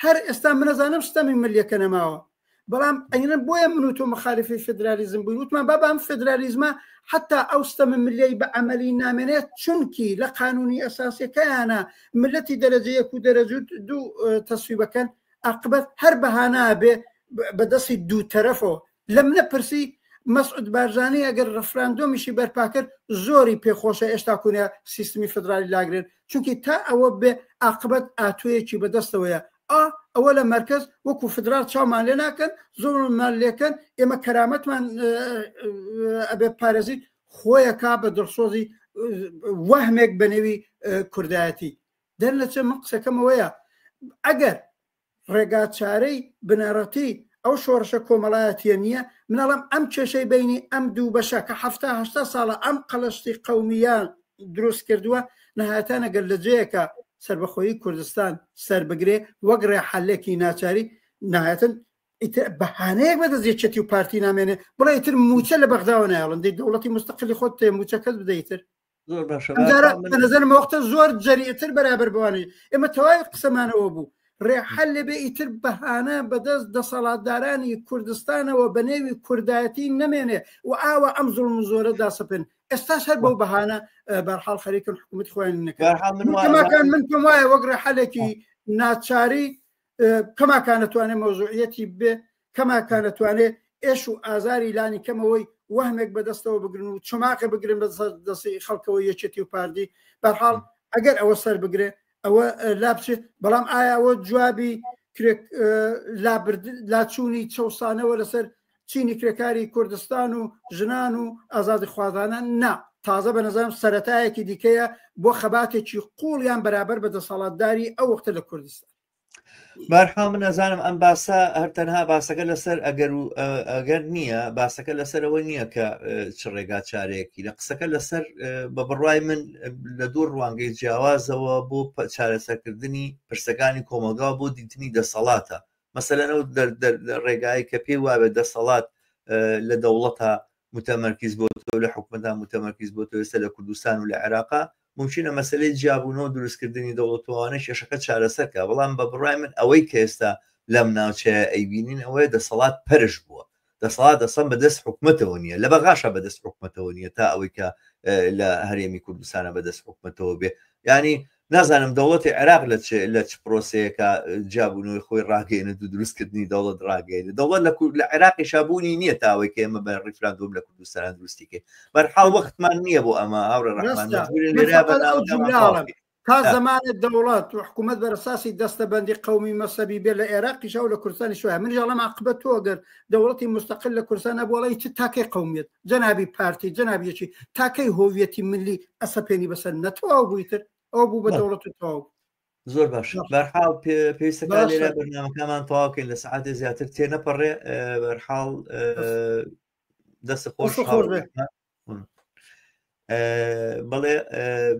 هەر ئێستا منەزانم شتەمی ملیەکە نەماوە بەڵام ئەینە بۆیە من و تۆ مخالفی فدرالیزم بووین وتمان بابا ئەم فدرالیزمە حتا ئەو ستەمە ملیەی بە عەمەلی نامێنێت چونکی لە قانونی ئەساسیەکەیانە ملەتی دەرەجە 1 و دەرەجە 2 تەسویبەکەن عاقبەت هەر بەهانە بێ بەدەستی دوو تەرەفەوە لە منە پرسی مەسعود بارزانی ئەگەر ڕەفراندۆمیشی بەرپاکرد زۆری پێخۆشە ئێشتا کوونە سیستمی فدرالی لاگرێن چونکی تا ئەوە بێ عاقبەت ئاتوەیەکی بەدەستەوەیە ئەوە لە مرکز وەکو فدرال چاومان لێ ناکەن زۆرمان لێکەن ئێمە کەرامەتمان ئەبێ پارێزیت خۆیەکا بە دڵسۆزی وەهمێک بەنێوی کوردایەتی دەرنەچە من قسەکەمەوەیە ئەگەر ڕێگا چارەی بنەڕەتی ئەو شۆڕشە کۆمەڵایەتیە نییە منەڵم ئەم کێشەی بینی ئەم دوو بەشە کە 70 ساڵە ئەم قەلەشتی قەومیان دروست کردووە نەهایەتان ئەگەر لە جەیەکە سربەخۆیی کوردستان سربگرێ وەک ڕێحەلێکی ناچاری نهایەتەن بەهانەیەک بەدەستێچەتی و پارتی نامێنێ بڵێ ئیتر موچە لە بەغداوە نایڵن دەی دەوڵەتی مستەقلی خۆت تێ موچەکەت بدەیتر بەنەزەرم وەختە زۆر جەریئتر بەرابەر بوانێ ئێمە تەواوی قسەمانەوە بوو ڕێحەل لەبێ ئیتر بەهانە بەدەست دەسەڵاتدارانی کوردستانەوە بە نێوی کوردایەتی نەمێنێ و ئاوە ئەم زوڵم زۆرە داسەپێن ئێستاش هەر بەو بەهانە بەرحاڵ خەریکن حکومەتی خۆیان نەکەن من پێم وایە وەک ڕێحەلێکی ناچاری کەما کانەتوانێ مەوزوعیەتی بێ کەما کانەتوانێ ئێش و ئازاری لانی کەمەوەی وەهمێک بەدەستەوە بگرن و چماقە بگرن بە دەستی خەڵکەوە یەکێتی و پاردی بەرحاڵ ئەگەر ئەوە سەر بگرێ ئەوە لابچێ بەڵام ئایا ئەوە جوابی لاچوونی چەسانەوە لەسەر چینی کرێکاری کوردستان و ژنان و ئازادی خوازانە نا تازە بە نەزانم سەرەتایەکی دیکەیە بۆ خەباتێکی قوڵیان بەرابەر بە دەسەڵاتداری ئەو وەختە لە کوردستان بارحا من نەزانم ئەم باسە هەر تەنها باسەکە لەسەر ئەگەر نییە باسەکە لەسەرەوە نییە کە چ ڕێگا چارەیەکی لە قسەکە لەسەر بە بڕوای من لە دوور ڕوانگەی جیاوازەوە بۆ چارەسەرکردنی پرسەکانی کۆمەلگا بۆ دیتنی دەسەڵاتە مەسەلەن ئەو ڕێگایی کە پێی وابێت دەسەڵات لە دەوڵەتە متەمەرکیز بۆ تۆ لە حکومەتدا متەمەرکیز بۆ تۆ ئێستا لە کوردستان و لە عێراقا ممکنە مەسلەی جیابوونەوە دروستکردنی دەوڵەتوانە کێشەکە چارەسەرکە بەڵام بە بڕای من ئەوەی کە ئێستا لەم ناوچەیە ئەیبینین ئەوەیە دەسەڵات پەرش بووە دەسەڵات دەسەم بەدەست حکومەتەوە نییە لە بەغاشە بەدەست حکومەتەوە نییە تا ئەوەی کە لە هەرێمی کوردستانە بەدەست حکومەتەوە بێ ینی نازانم دەوڵەتی عێراق لە چ پرۆسەیەکە جیابوونەوەی خۆی ڕاگەێنێت و دروستکردنی دەوڵەت ڕاگەێنێت دەوڵەت لە عێراقی شابوونی نییە تاوەی کە ئێمە بە ڕیفراندۆم لە کوردستان دروستیکە بەرحاڵ وەختمان نییە بۆ ئەمە هاوڕێ ڕەحمان تا زمانێت دەوڵات و حکوومەت بەرەساسی دەستەبەندی قەومی مەسەبی بێ لە عێراقی شەو لە کوردستانی شوێ من ژەڵەم عاقبەت تۆ ئەگەر دەوڵەتی مستەقل لە کوردستانە بۆڵی چ تاکەی قەومیت جەنابی پارتی جەنابیەکی تاکەی هۆویەتی ملی ئەسەپێنی بەسەر نەتەواو بوویتر ئەو بوو بە دەوڵەت و تەواو زۆر باش بەرحاڵ پێویستەکان لێرە بەرنامەکەمان تەواوکەین لە سەعاتێ زیاتر تێنەپەڕێ بەرحاڵ دەستە خۆش بەڵێ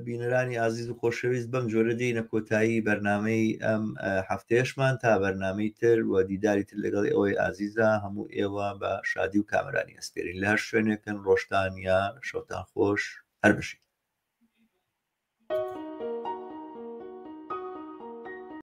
بینەرانی ئازیز و خۆشەویست بەم جۆرە دێنە کۆتایی بەرنامەی ئەم هەفتەیەشمان تا بەرنامەی تر و دیداری تر لەگەڵی ئەوەی ئازیزە هەموو ئێوە بە شادی و کامرانی ئەسپێرین لە هەر شوێنێکن ڕۆژتان یا شەوتان خۆش هەر بشین